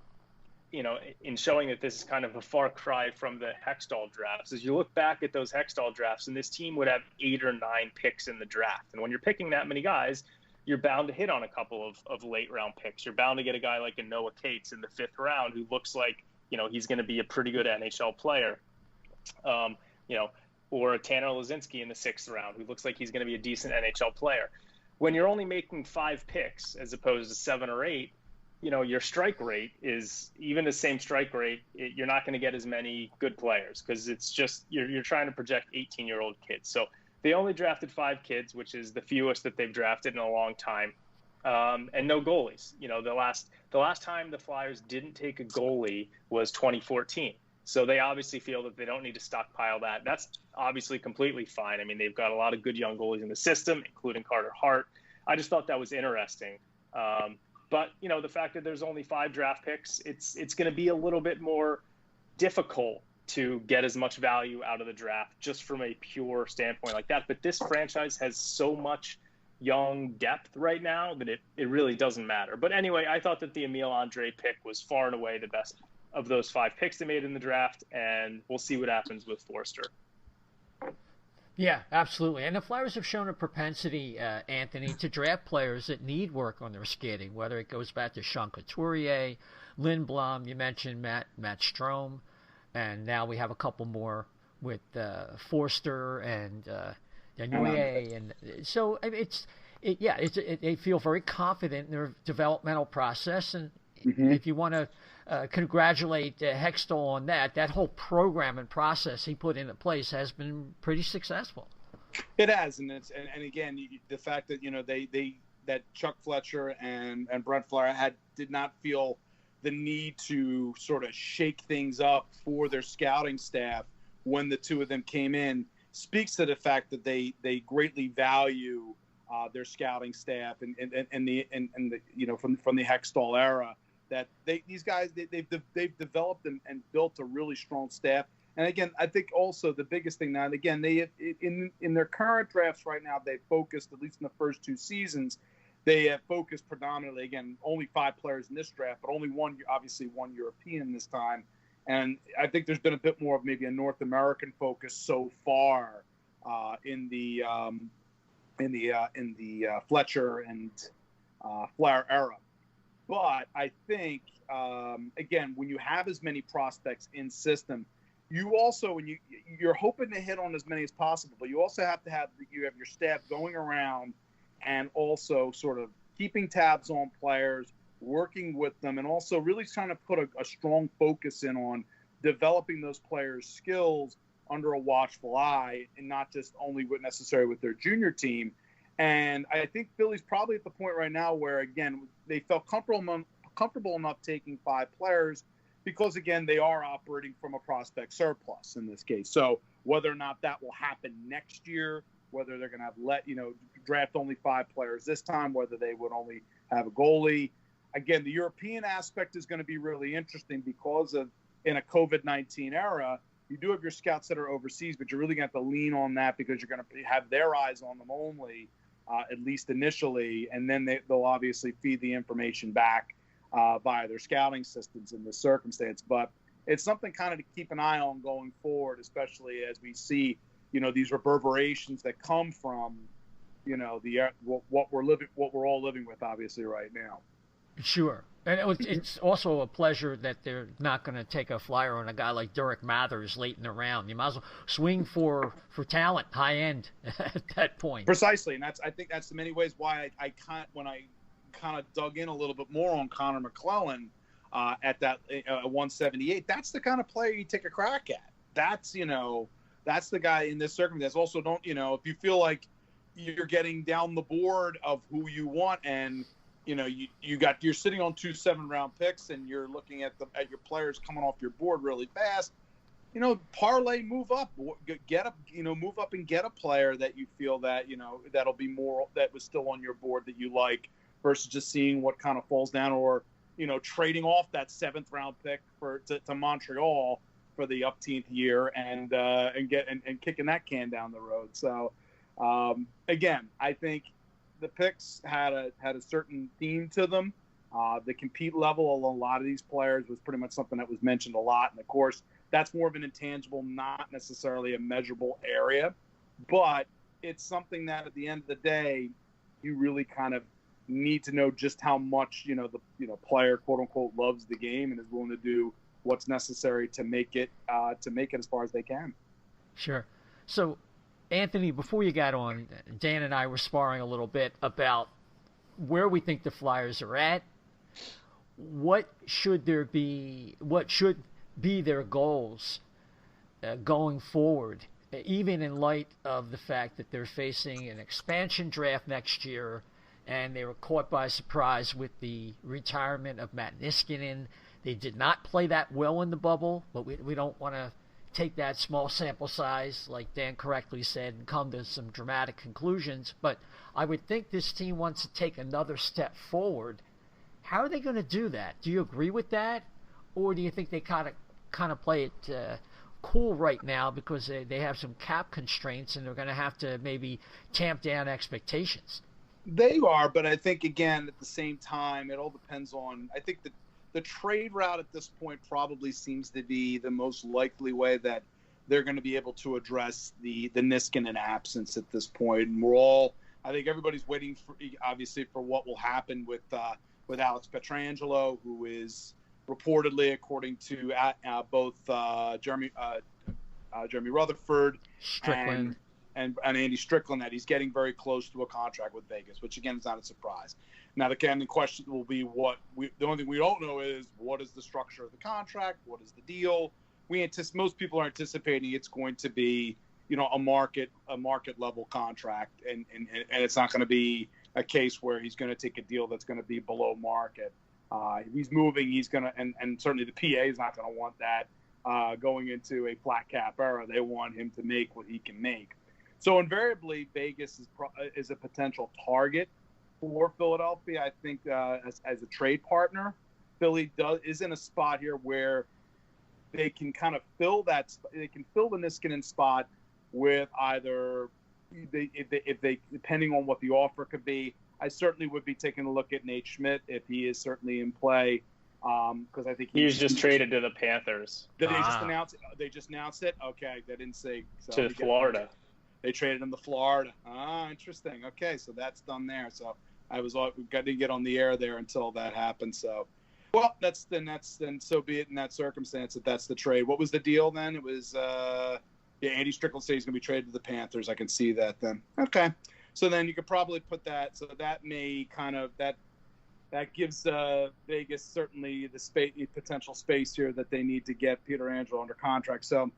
in showing that this is kind of a far cry from the Hextall drafts, is you look back at those Hextall drafts, and this team would have 8 or 9 picks in the draft. And when you're picking that many guys, you're bound to hit on a couple of late round picks. You're bound to get a guy like a Noah Cates in the 5th round who looks like, he's going to be a pretty good NHL player. Or a Tanner Lazinski in the 6th round who looks like he's going to be a decent NHL player. When you're only making 5 picks as opposed to 7 or 8, your strike rate is even the same strike rate. You're not going to get as many good players because it's just you're trying to project 18-year-old kids. So they only drafted 5 kids, which is the fewest that they've drafted in a long time, and no goalies. The last time the Flyers didn't take a goalie was 2014. So they obviously feel that they don't need to stockpile that. That's obviously completely fine. I mean, they've got a lot of good young goalies in the system, including Carter Hart. I just thought that was interesting. But, the fact that there's only 5 draft picks, it's going to be a little bit more difficult to get as much value out of the draft just from a pure standpoint like that. But this franchise has so much young depth right now that it really doesn't matter. But anyway, I thought that the Emile Andre pick was far and away the best of those 5 picks they made in the draft, and we'll see what happens with Forster. Yeah, absolutely. And the Flyers have shown a propensity, Anthony, to draft players that need work on their skating, whether it goes back to Sean Couturier, Lindblom, you mentioned Matt Strome, and now we have a couple more with Forster and Danoye. And so they feel very confident in their developmental process. And if you want to congratulate Hextall on that whole program and process he put into place has been pretty successful. It has, and again, the fact that that Chuck Fletcher and Brent Flyer did not feel the need to sort of shake things up for their scouting staff when the two of them came in speaks to the fact that they greatly value their scouting staff and the from the Hextall era. That these guys they've developed and built a really strong staff. And again, I think also the biggest thing now, and again, they in their current drafts right now, they focused, at least in the first 2 seasons, they have focused predominantly, again, only 5 players in this draft, but only one European this time. And I think there's been a bit more of maybe a North American focus so far in the Fletcher and Flyer era. But I think, again, when you have as many prospects in system, you also, when you're hoping to hit on as many as possible, but you also have to have your staff going around and also sort of keeping tabs on players, working with them, and also really trying to put a strong focus in on developing those players' skills under a watchful eye, and not just only necessarily with their junior team. And I think Philly's probably at the point right now where, again, they felt comfortable enough taking 5 players because, again, they are operating from a prospect surplus in this case. So whether or not that will happen next year, whether they're going to have draft only 5 players this time, whether they would only have a goalie. Again, the European aspect is going to be really interesting because in a COVID-19 era, you do have your scouts that are overseas, but you're really going to have to lean on that because you're going to have their eyes on them only. At least initially, and then they'll obviously feed the information back via their scouting systems in this circumstance. But it's something kind of to keep an eye on going forward, especially as we see, these reverberations that come from, what we're all living with, obviously, right now. Sure. And it's also a pleasure that they're not going to take a flyer on a guy like Derek Mathers late in the round. You might as well swing for talent, high end at that point. Precisely, and I think that's in many ways why I when I kind of dug in a little bit more on Connor McClellan at that 178. That's the kind of player you take a crack at. That's that's the guy in this circumstance. Also, don't if you feel like you're getting down the board of who you want and you're sitting on 2 7-round picks and you're looking at your players coming off your board really fast. Parlay, move up, move up and get a player that you feel that that'll be more that was still on your board that you like versus just seeing what kind of falls down or trading off that 7th round pick to Montreal for the upteenth year and kicking that can down the road. So again, I think the picks had a certain theme to them. The compete level of a lot of these players was pretty much something that was mentioned a lot. And of course, that's more of an intangible, not necessarily a measurable area, but it's something that at the end of the day, you really kind of need to know just how much, the player, quote unquote, loves the game and is willing to do what's necessary to make it as far as they can. Sure. So, Anthony, before you got on, Dan and I were sparring a little bit about where we think the Flyers are at. What should be their goals going forward, even in light of the fact that they're facing an expansion draft next year and they were caught by surprise with the retirement of Matt Niskanen. They did not play that well in the bubble, but we don't want to take that small sample size, like Dan correctly said, and come to some dramatic conclusions. But I would think this team wants to take another step forward. How are they going to do that? Do you agree with that? Or do you think they kind of play it cool right now because they have some cap constraints and they're going to have to maybe tamp down expectations? They are, but I think, again, at the same time, it all depends on – I think that the trade route at this point probably seems to be the most likely way that they're going to be able to address the Niskanen absence at this point. And I think everybody's waiting obviously for what will happen with Alex Pietrangelo, who is reportedly, according to both Jeremy Rutherford Strickland and Andy Strickland, that he's getting very close to a contract with Vegas, which again is not a surprise. Now, the question will be the only thing we don't know is what is the structure of the contract? What is the deal? Most people are anticipating it's going to be, a market level contract, and it's not going to be a case where he's going to take a deal that's going to be below market. If he's moving, he's going to, and certainly the PA is not going to want that going into a flat cap era. They want him to make what he can make. So invariably, Vegas is a potential target for Philadelphia. I think as a trade partner, Philly is in a spot here where they can kind of fill they can fill the Niskanen spot with either if they depending on what the offer could be. I certainly would be taking a look at Nate Schmidt if he is certainly in play, because I think he was just traded to the Panthers. Did they just announce it? They just announced it. Okay, they didn't say to Florida. They traded him to Florida. Interesting. Okay, so that's done there. So we got to get on the air there until that happened. So, well, then so be it in that circumstance if that's the trade. What was the deal then? It was Andy Strickland said he's going to be traded to the Panthers. I can see that then. Okay, so then you could probably put that. So that may kind of that gives Vegas certainly the potential space here that they need to get Pietrangelo under contract. So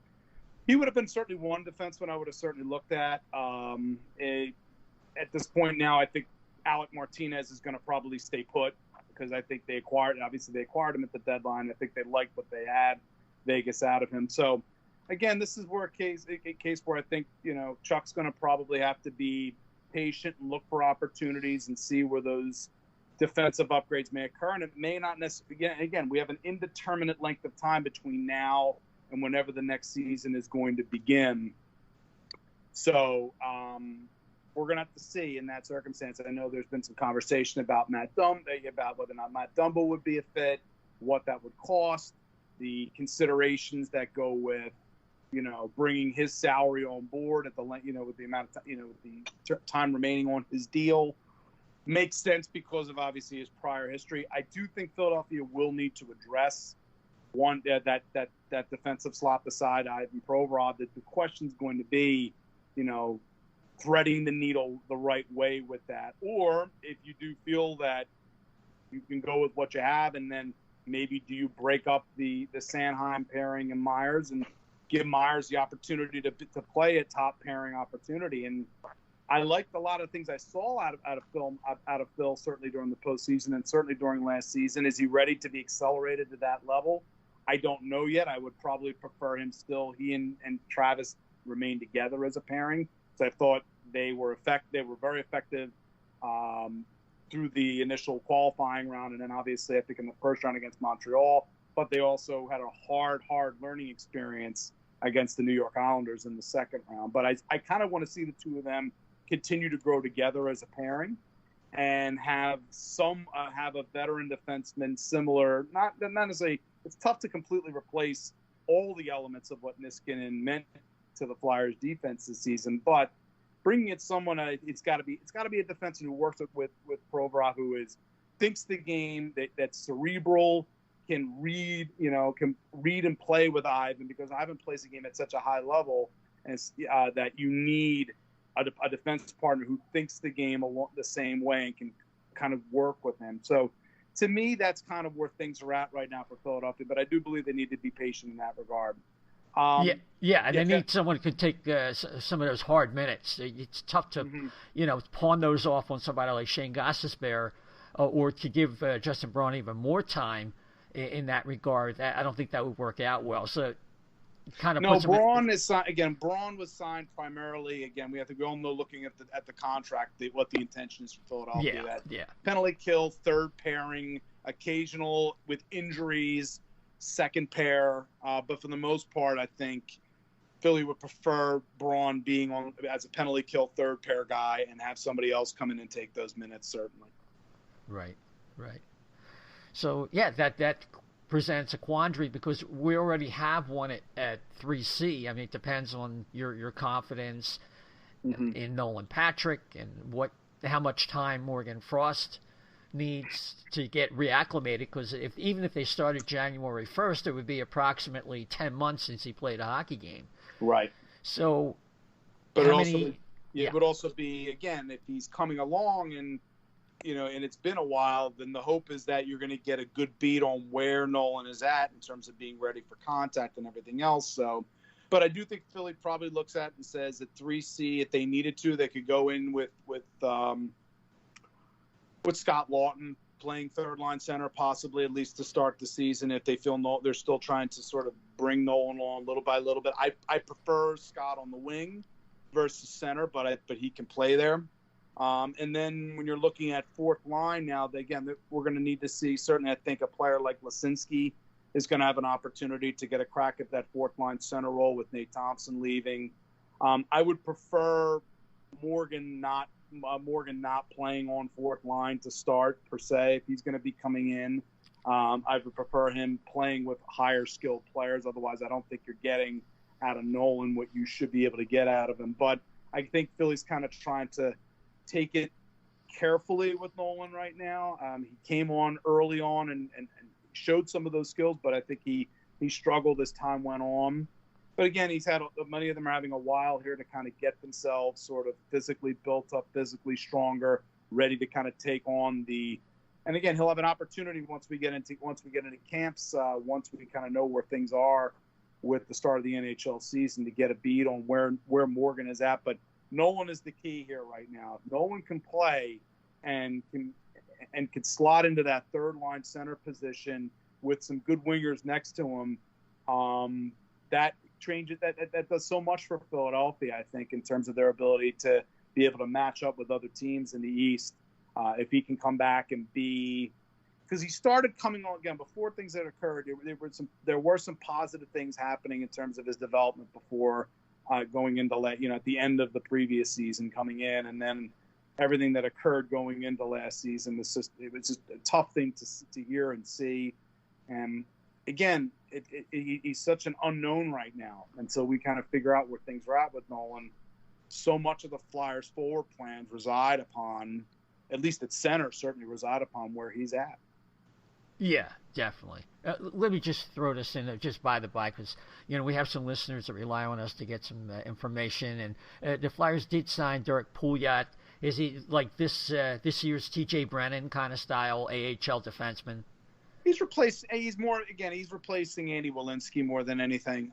he would have been certainly one defenseman I would have certainly looked at. At this point now, I think Alec Martinez is going to probably stay put because I think they acquired him at the deadline. I think they liked what they had Vegas out of him. So again, this is where a case where I think, Chuck's going to probably have to be patient and look for opportunities and see where those defensive upgrades may occur. And it may not necessarily, again, we have an indeterminate length of time between now and whenever the next season is going to begin. So, we're going to have to see in that circumstance. I know there's been some conversation about about whether or not Matt Dumba would be a fit, what that would cost, the considerations that go with, bringing his salary on board at with the amount of the time remaining on his deal. Makes sense because of obviously his prior history. I do think Philadelphia will need to address that defensive slot beside Ivan Provorov. That the question's going to be, threading the needle the right way with that, or if you do feel that you can go with what you have, and then maybe do you break up the Sanheim pairing and Myers and give Myers the opportunity to play a top pairing opportunity. And I liked a lot of things I saw out of Phil certainly during the postseason and certainly during last season. Is he ready to be accelerated to that level? I don't know yet. I would probably prefer him still. He and Travis remain together as a pairing. So I thought they were very effective through the initial qualifying round, and then obviously I think in the first round against Montreal. But they also had a hard learning experience against the New York Islanders in the second round. But I kind of want to see the two of them continue to grow together as a pairing and have a veteran defenseman similar. Not necessarily. It's tough to completely replace all the elements of what Niskanen meant to the Flyers defense this season, but bringing in someone, it's got to be a defenseman who works with Provorov, who thinks the game, that's cerebral, can read and play with Ivan, because Ivan plays the game at such a high level, and that you need a defense partner who thinks the game the same way and can kind of work with him. So to me, that's kind of where things are at right now for Philadelphia, but I do believe they need to be patient in that regard. And they need someone who can take some of those hard minutes. It's tough to, pawn those off on somebody like Shane Gostisbehere, or to give Justin Braun even more time in that regard. I don't think that would work out well. So, kind of Braun is again. Braun was signed primarily. Again, we all know, looking at the contract, what the intention is for Philadelphia. Penalty kill, third pairing, occasional with injuries, second pair, but for the most part, I think Philly would prefer Braun being on as a penalty kill third pair guy and have somebody else come in and take those minutes, certainly. Right. So that presents a quandary, because we already have one at 3C. I mean, it depends on your confidence in Nolan Patrick and how much time Morgan Frost needs to get reacclimated, because even if they started January 1st, it would be approximately 10 months since he played a hockey game. Right. So, but it would also be, again, if he's coming along and it's been a while, then the hope is that you're going to get a good beat on where Nolan is at in terms of being ready for contact and everything else. So, but I do think Philly probably looks at it and says at 3C, if they needed to, they could go in with Scott Lawton playing third line center, possibly at least to start the season, if they feel they're still trying to sort of bring Nolan on little by little bit. I prefer Scott on the wing versus center, but he can play there. And then when you're looking at fourth line now, we're going to need to see, certainly I think a player like Lisinski is going to have an opportunity to get a crack at that fourth line center role with Nate Thompson leaving. I would prefer Morgan not playing on fourth line to start, per se, if he's going to be coming in. I would prefer him playing with higher skilled players. Otherwise, I don't think you're getting out of Nolan what you should be able to get out of him. But I think Philly's kind of trying to take it carefully with Nolan right now. He came on early on and showed some of those skills, but I think he struggled as time went on. But again, many of them are having a while here to kind of get themselves sort of physically built up, physically stronger, ready to kind of take on and again, he'll have an opportunity once we get into camps, once we kind of know where things are with the start of the NHL season, to get a beat on where Morgan is at. But Nolan is the key here right now. If Nolan can play and can slot into that third line center position with some good wingers next to him, that changes that does so much for Philadelphia, I think, in terms of their ability to be able to match up with other teams in the East. If he can come back and because he started coming on again before things had occurred, there were some positive things happening in terms of his development before going into at the end of the previous season coming in, and then everything that occurred going into last season was just a tough thing to hear and see. And again, he's such an unknown right now until we kind of figure out where things are at with Nolan. So much of the Flyers' forward plans reside upon, at least at center, certainly reside upon where he's at. Yeah, definitely. Let me just throw this in just by the by, because we have some listeners that rely on us to get some information, and the Flyers did sign Derek Pouliot. Is he like this year's T.J. Brennan kind of style AHL defenseman? He's replacing Andy Welinski more than anything.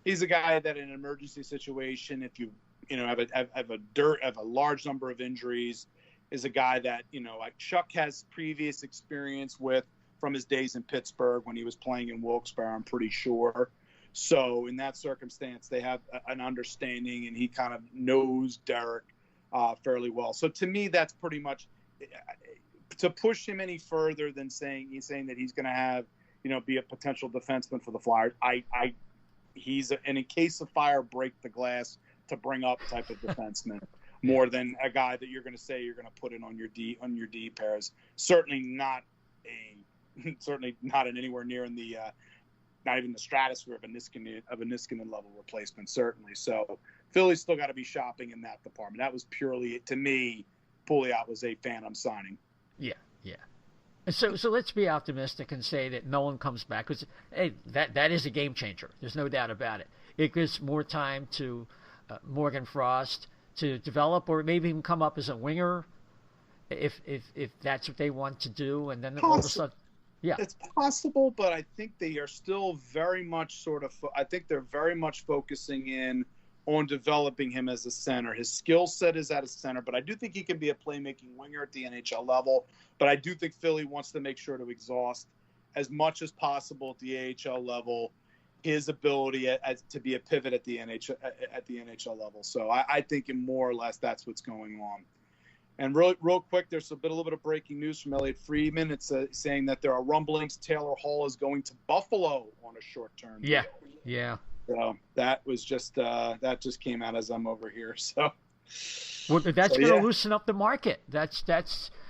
He's a guy that in an emergency situation, if you have a large number of injuries, is a guy that like Chuck has previous experience with from his days in Pittsburgh when he was playing in Wilkes-Barre, I'm pretty sure. So in that circumstance, they have an understanding, and he kind of knows Derek fairly well. So to me, that's pretty much to push him any further than saying that he's going to have be a potential defenseman for the Flyers. He's in a case of fire, break the glass to bring up type of defenseman. More than a guy that you're going to say you're going to put in on your D pairs. Certainly not in anywhere near in the not even the stratosphere of a Niskanen level replacement. Certainly, so Philly's still got to be shopping in that department. That was purely, to me, Pouliot was a phantom signing. Yeah. So let's be optimistic and say that Nolan comes back, because hey, that is a game changer. There's no doubt about it. It gives more time to Morgan Frost to develop, or maybe even come up as a winger, if that's what they want to do, and then all of a sudden, yeah, it's possible. But I think they are still very much I think they're very much focusing in on developing him as a center. His skill set is at a center, but I do think he can be a playmaking winger at the NHL level. But I do think Philly wants to make sure to exhaust as much as possible at the AHL level his ability to be a pivot at the NHL level. So I think more or less that's what's going on. And real quick, there's a little bit of breaking news from Elliot Friedman. It's saying that there are rumblings Taylor Hall is going to Buffalo on a short-term deal. Yeah. So that was that just came out as I'm over here. So that's going to loosen up the market. That's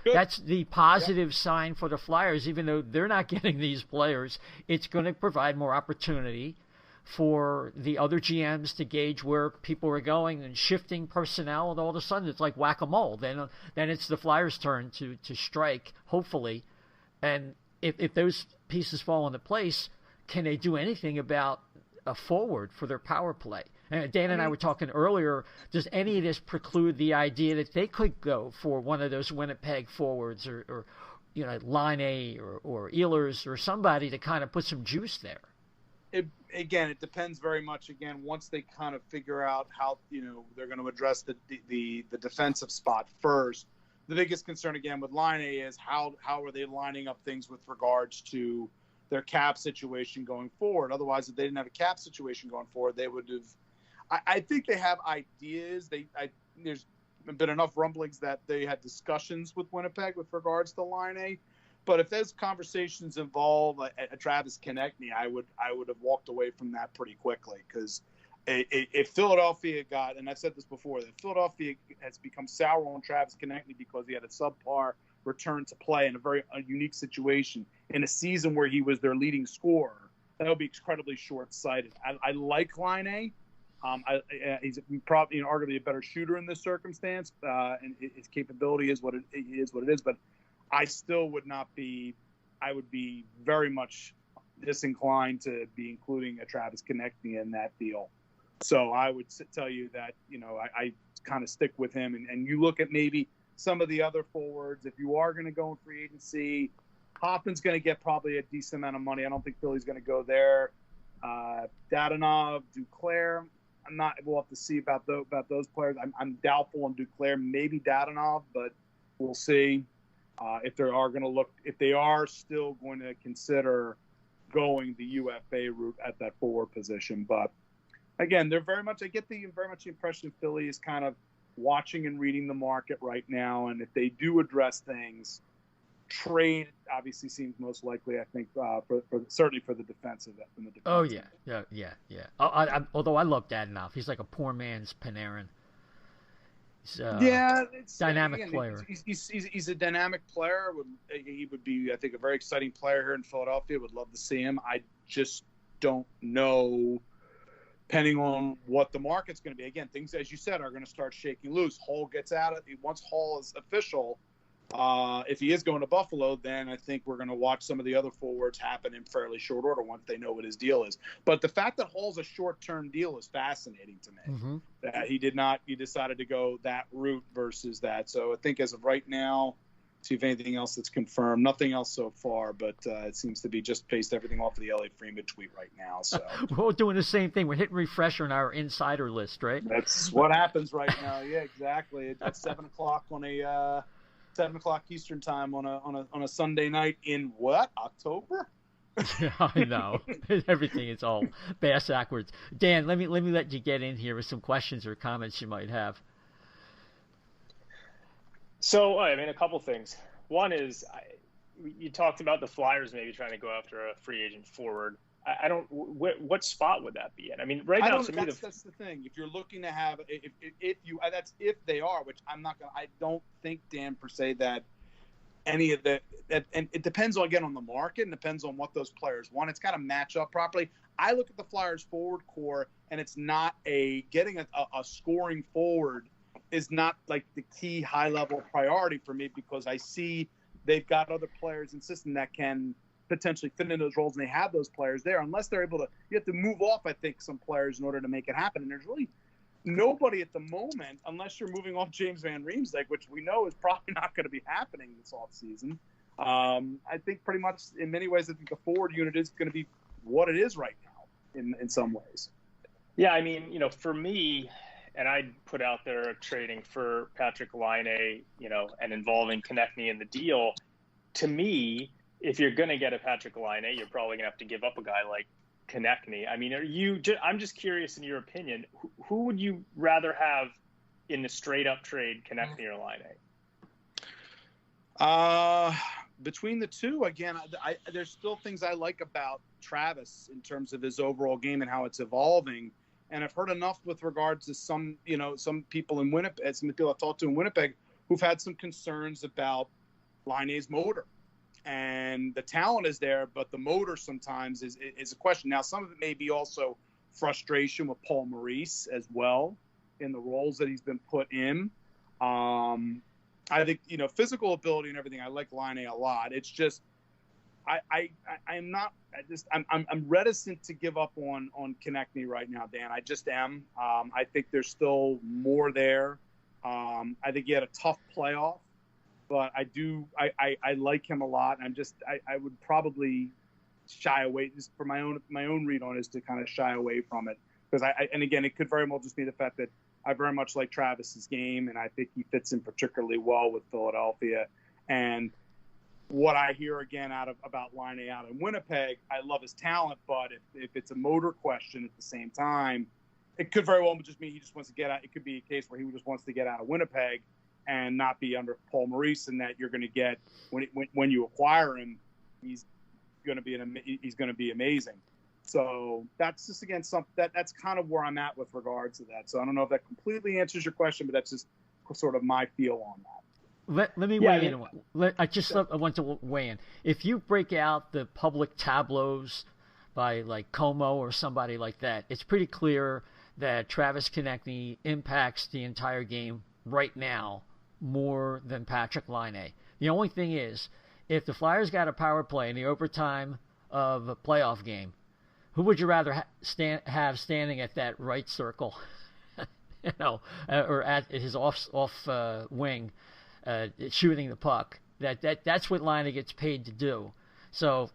the positive sign for the Flyers. Even though they're not getting these players, it's going to provide more opportunity for the other GMs to gauge where people are going and shifting personnel, and all of a sudden it's like whack-a-mole. Then it's the Flyers' turn to strike, hopefully. And if those pieces fall into place, can they do anything about a forward for their power play? And Dan and I were talking earlier, does any of this preclude the idea that they could go for one of those Winnipeg forwards or Line A or Ehlers or somebody to kind of put some juice there? It depends very much, once they kind of figure out how, they're going to address the defensive spot first. The biggest concern, again, with Line A is how are they lining up things with regards to their cap situation going forward. Otherwise, if they didn't have a cap situation going forward, they would have. I think they have ideas. There's been enough rumblings that they had discussions with Winnipeg with regards to Line A. But if those conversations involve a Travis Konechny, I would have walked away from that pretty quickly, because if Philadelphia got, and I've said this before, that Philadelphia has become sour on Travis Konechny because he had a subpar return to play in a very unique situation in a season where he was their leading scorer, that would be incredibly short-sighted. I like Line A. He's probably arguably a better shooter in this circumstance, and his capability is what it is. But I still would not be. I would be very much disinclined to be including a Travis Konechny in that deal. So I would tell you that I kind of stick with him, and you look at maybe some of the other forwards. If you are going to go in free agency, Hoffman's going to get probably a decent amount of money. I don't think Philly's going to go there. Dadonov, Duclair. We'll have to see about those players. I'm doubtful on Duclair, maybe Dadonov, but we'll see if they are still going to consider going the UFA route at that forward position. But again, I get the impression Philly is kind of watching and reading the market right now, and if they do address things, trade obviously seems most likely. I think certainly for the defensive. Oh yeah. Although I love Dadonov, he's like a poor man's Panarin. It's dynamic player. He's a dynamic player. He would be, I think, a very exciting player here in Philadelphia. Would love to see him. I just don't know, depending on what the market's going to be. Again, things, as you said, are going to start shaking loose. Hall gets out of it. Once Hall is official, if he is going to Buffalo, then I think we're going to watch some of the other forwards happen in fairly short order once they know what his deal is. But the fact that Hall's a short-term deal is fascinating to me. Mm-hmm. That he decided to go that route versus that. So I think as of right now, see if anything else that's confirmed. Nothing else so far, but it seems to be just based everything off of the Elliot Freeman tweet right now. So we're all doing the same thing. We're hitting refresh on our insider list, right? That's what happens right now. Yeah, exactly. At 7 o'clock on a 7 o'clock Eastern time on a Sunday night in what, October? Yeah, I know. Everything is all bass backwards. Dan, let me let you get in here with some questions or comments you might have. So, I mean, a couple things. One is, you talked about the Flyers maybe trying to go after a free agent forward. I don't. What spot would that be in? I mean, right now, to me, that's the thing. If you're looking to have, if you, that's if they are, which I'm not gonna. I don't think, Dan, per se, that any of that, and it depends again on the market and depends on what those players want. It's got to match up properly. I look at the Flyers forward core, and it's not getting a scoring forward is not like the key high level priority for me, because I see they've got other players in system that can potentially fit in those roles, and they have those players there. Unless they're able to, you have to move off, I think, some players in order to make it happen. And there's really nobody at the moment, unless you're moving off James Van Riemsdyk, which we know is probably not going to be happening this offseason. I think pretty much in many ways, I think the forward unit is going to be what it is right now in some ways. Yeah, I mean, for me, and I'd put out there trading for Patrick Laine, and involving Konechny in the deal. To me, if you're going to get a Patrick Laine, you're probably going to have to give up a guy like Konechny. I mean, I'm just curious in your opinion, who would you rather have in the straight up trade, Konechny or Laine? Between the two, again, there's still things I like about Travis in terms of his overall game and how it's evolving. And I've heard enough with regards to some people in Winnipeg, some people I've talked to in Winnipeg who've had some concerns about Laine's motor. And the talent is there, but the motor sometimes is a question. Now, some of it may be also frustration with Paul Maurice as well in the roles that he's been put in. I think, physical ability and everything, I like Laine a lot. It's just, I'm reticent to give up on Konechny right now, Dan. I just am. I think there's still more there. I think he had a tough playoff, but I like him a lot. And I would probably shy away, just for my own read on it, is to kind of shy away from it. Because and again, it could very well just be the fact that I very much like Travis's game, and I think he fits in particularly well with Philadelphia. And what I hear again about Laine out in Winnipeg, I love his talent, but if it's a motor question at the same time, it could very well just mean he just wants to get out. It could be a case where he just wants to get out of Winnipeg and not be under Paul Maurice, and that you're going to get when you acquire him, he's going to be amazing. So that's just again that's kind of where I'm at with regards to that. So I don't know if that completely answers your question, but that's just sort of my feel on that. Let me weigh in. I want to weigh in. If you break out the public tableaus by like Como or somebody like that, it's pretty clear that Travis Konechny impacts the entire game right now more than Patrick Laine. The only thing is, if the Flyers got a power play in the overtime of a playoff game, who would you rather have standing at that right circle, or at his off wing, shooting the puck? That's what Laine gets paid to do. So,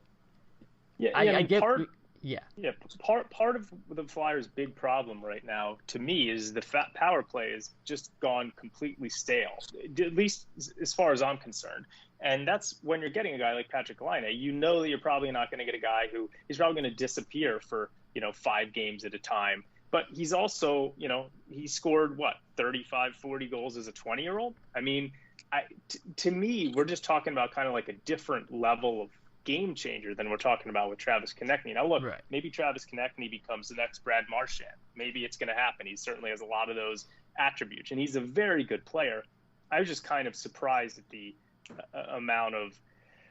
I get. Part of the Flyers' big problem right now, to me, is the power play has just gone completely stale, at least as far as I'm concerned. And that's when you're getting a guy like Patrick Laine, that you're probably not going to get a guy who is probably going to disappear for 5 games at a time. But he's also, he scored 35, 40 goals as a 20-year-old. I mean, To me, we're just talking about kind of like a different level of game changer than we're talking about with Travis Konechny. Now, look, Right. maybe Travis Konechny becomes the next Brad Marchand. Maybe it's going to happen. He certainly has a lot of those attributes, and he's a very good player. I was just kind of surprised at the amount of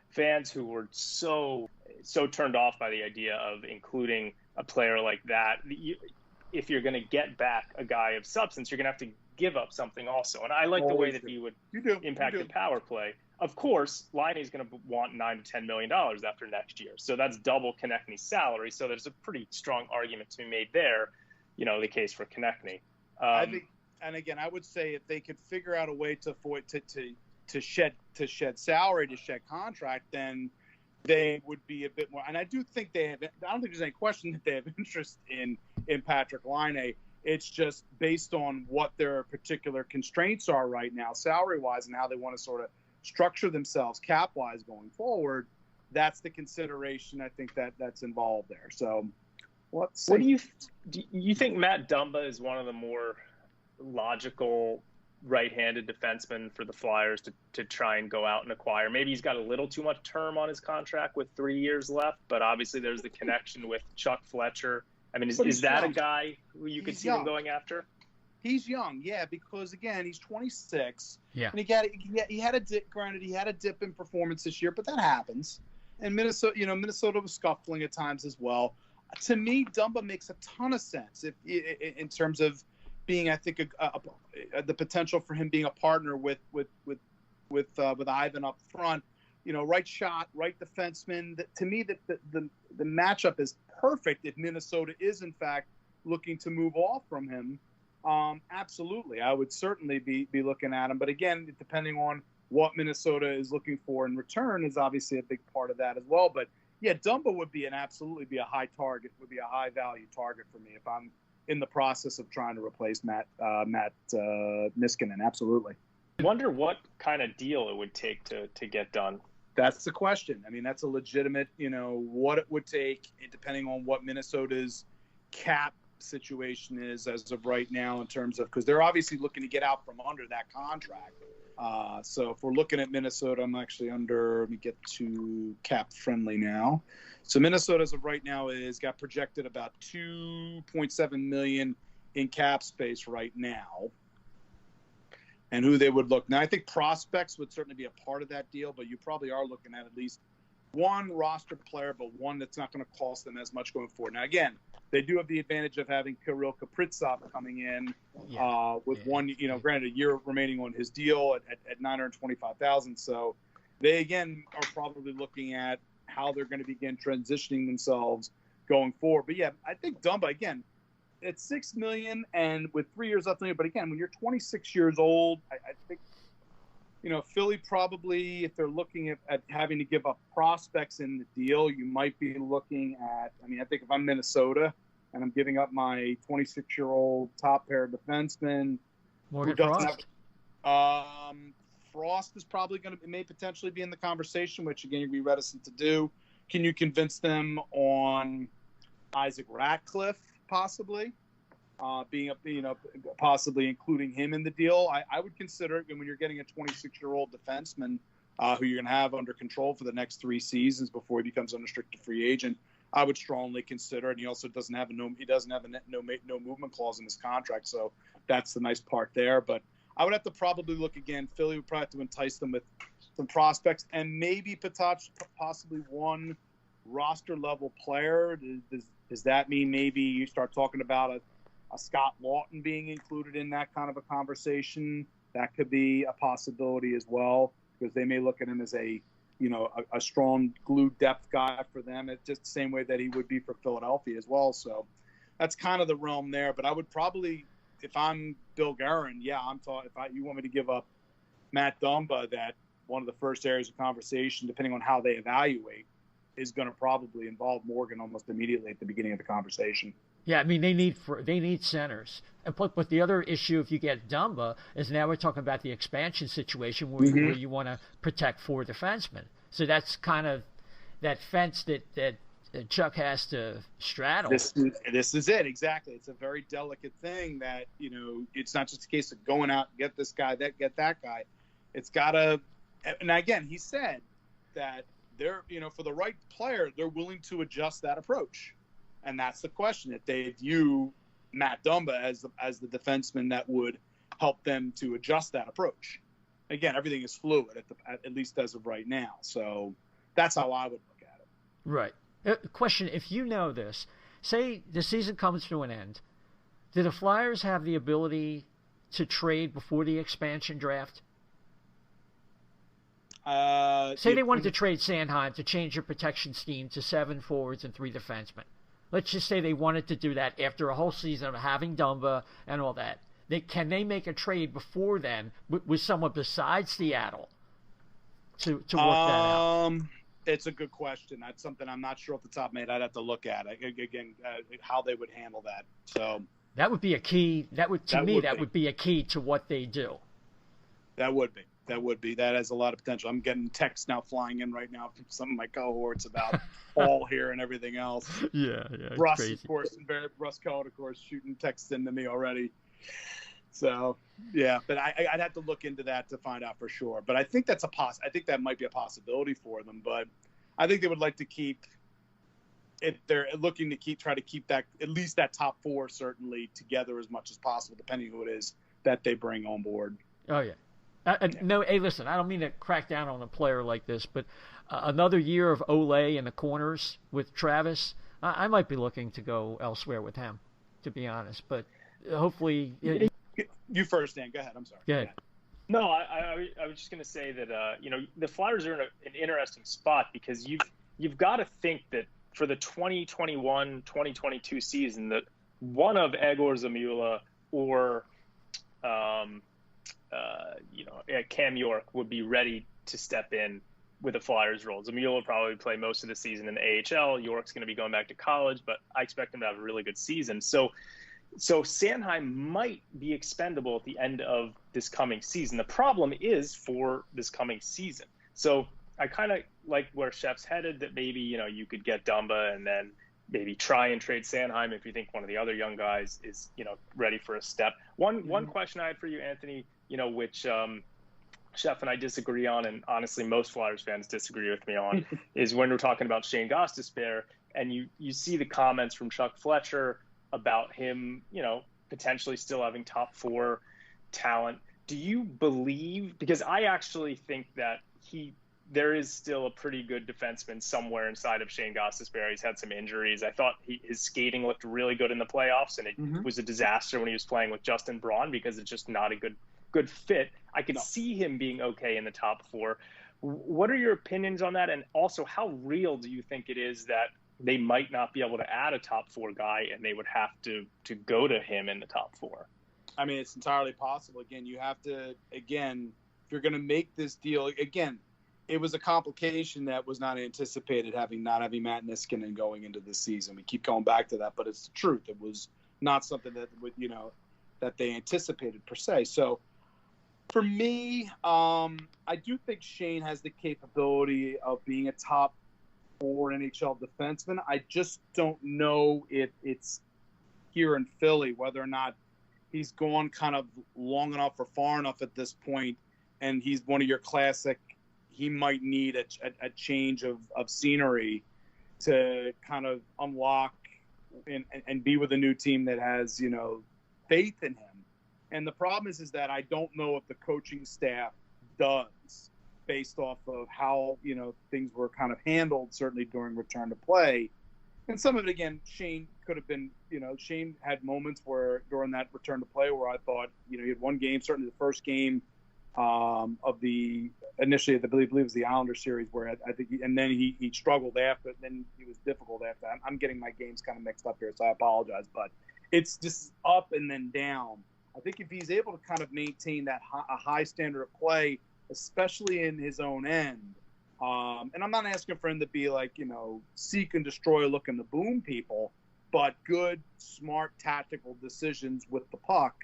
fans who were so turned off by the idea of including a player like that. If you're going to get back a guy of substance, you're going to have to give up something also. And I like the way that he would impact the power play. Of course, Liney's going to want $9 to $10 million after next year. So that's double Konechny's salary. So there's a pretty strong argument to be made there, the case for Konechny. I think, and again, I would say if they could figure out a way to shed salary, to shed contract, then they would be a bit more. And I do think I don't think there's any question that they have interest in Patrik Laine. It's just based on what their particular constraints are right now, salary-wise, and how they want to sort of structure themselves cap-wise going forward. That's the consideration I think that's involved there. So let's see. What do you think Matt Dumba is one of the more logical right-handed defensemen for the Flyers to try and go out and acquire? Maybe he's got a little too much term on his contract with 3 years left, but obviously there's the connection with Chuck Fletcher. I mean, is that a guy who you could see them going after? He's young, yeah, because again, he's 26. Yeah. And he had a dip. Granted, he had a dip in performance this year, but that happens. And Minnesota was scuffling at times as well. To me, Dumba makes a ton of sense in terms of being, I think, the potential for him being a partner with Ivan up front. Right shot, right defenseman. To me, the matchup is perfect if Minnesota is in fact looking to move off from him. Absolutely, I would certainly be looking at him. But again, depending on what Minnesota is looking for in return is obviously a big part of that as well. But yeah, Dumba would be absolutely be a high target, would be a high value target for me if I'm in the process of trying to replace Matt Niskanen. Absolutely. I wonder what kind of deal it would take to get done. That's the question. I mean, that's a legitimate, what it would take, depending on what Minnesota's cap situation is as of right now in terms of, because they're obviously looking to get out from under that contract. So if we're looking at Minnesota, I'm actually under, let me get to cap friendly now. So Minnesota as of right now got projected about $2.7 million in cap space right now. And who they would look. Now, I think prospects would certainly be a part of that deal, but you probably are looking at least one roster player, but one that's not going to cost them as much going forward. Now, again, they do have the advantage of having Kirill Kaprizov coming in with one, granted, a year remaining on his deal at $925,000. So they, again, are probably looking at how they're going to begin transitioning themselves going forward. But, yeah, I think Dumba, again, it's $6 million and with 3 years left on it. But again, when you're 26 years old, I think, Philly probably, if they're looking at having to give up prospects in the deal, you might be looking at, I think if I'm Minnesota and I'm giving up my 26-year-old top pair defenseman, Morgan Frost. Frost is probably may potentially be in the conversation, which again, you'd be reticent to do. Can you convince them on Isaac Ratcliffe? Possibly, possibly including him in the deal. I would consider it when you're getting a 26-year-old defenseman who you're going to have under control for the next 3 seasons before he becomes an unrestricted free agent. I would strongly consider it. And he also doesn't have a no movement clause in his contract, so that's the nice part there. But I would have to probably look again. Philly would probably have to entice them with some prospects and maybe possibly one roster level player. Does that mean maybe you start talking about a Scott Lawton being included in that kind of a conversation? That could be a possibility as well, because they may look at him as a strong glue depth guy for them. It's just the same way that he would be for Philadelphia as well. So that's kind of the realm there. But I would probably, if I'm Bill Guerin, you want me to give up Matt Dumba, that one of the first areas of conversation, depending on how they evaluate, is going to probably involve Morgan almost immediately at the beginning of the conversation. Yeah, they need centers. But the other issue, if you get Dumba, is now we're talking about the expansion situation where you want to protect 4 defensemen. So that's kind of that fence that Chuck has to straddle. This is it, exactly. It's a very delicate thing that, it's not just a case of going out and get this guy, get that guy. It's got to, and again, he said that they're, for the right player, they're willing to adjust that approach. And that's the question, if they view Matt Dumba as the defenseman that would help them to adjust that approach. Again, everything is fluid at least as of right now. So that's how I would look at it. Right. Question, if you know this, say the season comes to an end, do the Flyers have the ability to trade before the expansion draft? Say they wanted to trade Sanheim to change your protection scheme to 7 forwards and 3 defensemen. Let's just say they wanted to do that after a whole season of having Dumba and all that. Can they make a trade before then with someone besides Seattle to work that out? It's a good question. That's something I'm not sure off the top of my head. I'd have to look at it again, how they would handle that. So that would be a key. That would be a key to what they do. That would be. That has a lot of potential. I'm getting texts now flying in right now from some of my cohorts about Hall here and everything else. Yeah. Russ, crazy. of course, Russ Cohen, of course, shooting texts into me already. So, yeah, but I'd have to look into that to find out for sure. But I think that's I think that might be a possibility for them. But I think they would like to keep, if they're looking to try to keep that, at least that top 4 certainly together as much as possible, depending who it is that they bring on board. Oh, yeah. No, hey, listen, I don't mean to crack down on a player like this, but another year of Olay in the corners with Travis, I might be looking to go elsewhere with him, to be honest. But hopefully... You first, Dan. Go ahead. I'm sorry. Go ahead. No, I was just going to say that, the Flyers are in an interesting spot because you've got to think that for the 2021-2022 season that one of Egor Zamula or Cam York would be ready to step in with the Flyers role. Zamula will probably play most of the season in the AHL. York's going to be going back to college, but I expect him to have a really good season. So Sanheim might be expendable at the end of this coming season. The problem is for this coming season. So I kind of like where Shep's headed, that maybe, you could get Dumba and then maybe try and trade Sanheim if you think one of the other young guys is, ready for a step. One question I had for you, Anthony, which Shep and I disagree on, and honestly most Flyers fans disagree with me on, is when we're talking about Shane Gostisbehere, and you see the comments from Chuck Fletcher about him, potentially still having top 4 talent. Do you believe, because I actually think that there is still a pretty good defenseman somewhere inside of Shane Gostisbehere. He's had some injuries. I thought his skating looked really good in the playoffs, and it was a disaster when he was playing with Justin Braun because it's just not a good fit. I could see him being okay in the top 4. What are your opinions on that? And also, how real do you think it is that they might not be able to add a top 4 guy and they would have to go to him in the top 4? I mean, it's entirely possible. Again, you have to, if you're going to make this deal, again, it was a complication that was not anticipated, not having Matt Niskanen going into this season. We keep going back to that, but it's the truth. It was not something that would, that they anticipated per se. So for me, I do think Shane has the capability of being a top 4 NHL defenseman. I just don't know if it's here in Philly, whether or not he's gone kind of long enough or far enough at this point, and he's one of your classic, he might need a change of scenery to kind of unlock and be with a new team that has, faith in him. And the problem is that I don't know if the coaching staff does, based off of how, things were kind of handled, certainly during return to play. And some of it, again, Shane could have been, Shane had moments where during that return to play where I thought, he had one game, certainly the first game of the initially, I believe it was the Islander series, where I think, and then he struggled after, then he was difficult after. I'm getting my games kind of mixed up here, so I apologize, but it's just up and then down. I think if he's able to kind of maintain that a high standard of play, especially in his own end, and I'm not asking for him to be like, seek and destroy looking to boom people, but good, smart, tactical decisions with the puck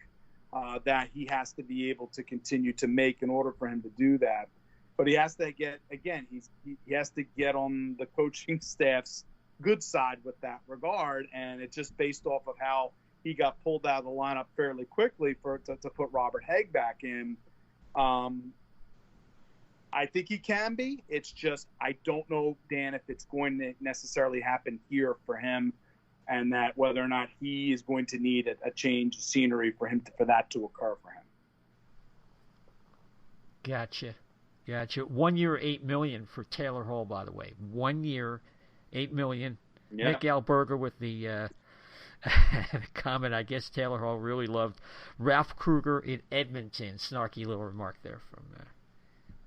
that he has to be able to continue to make in order for him to do that. But he has to get, again, he has to get on the coaching staff's good side with that regard, and it's just based off of how he got pulled out of the lineup fairly quickly to put Robert Haig back in. I think he can be. It's just I don't know, Dan, if it's going to necessarily happen here for him, and that whether or not he is going to need a change of scenery for that to occur for him. Gotcha. 1 year, $8 million for Taylor Hall, by the way. 1 year, $8 million. Yeah. Nick Alberger with the comment. I guess Taylor Hall really loved Ralph Kruger in Edmonton. Snarky little remark there from.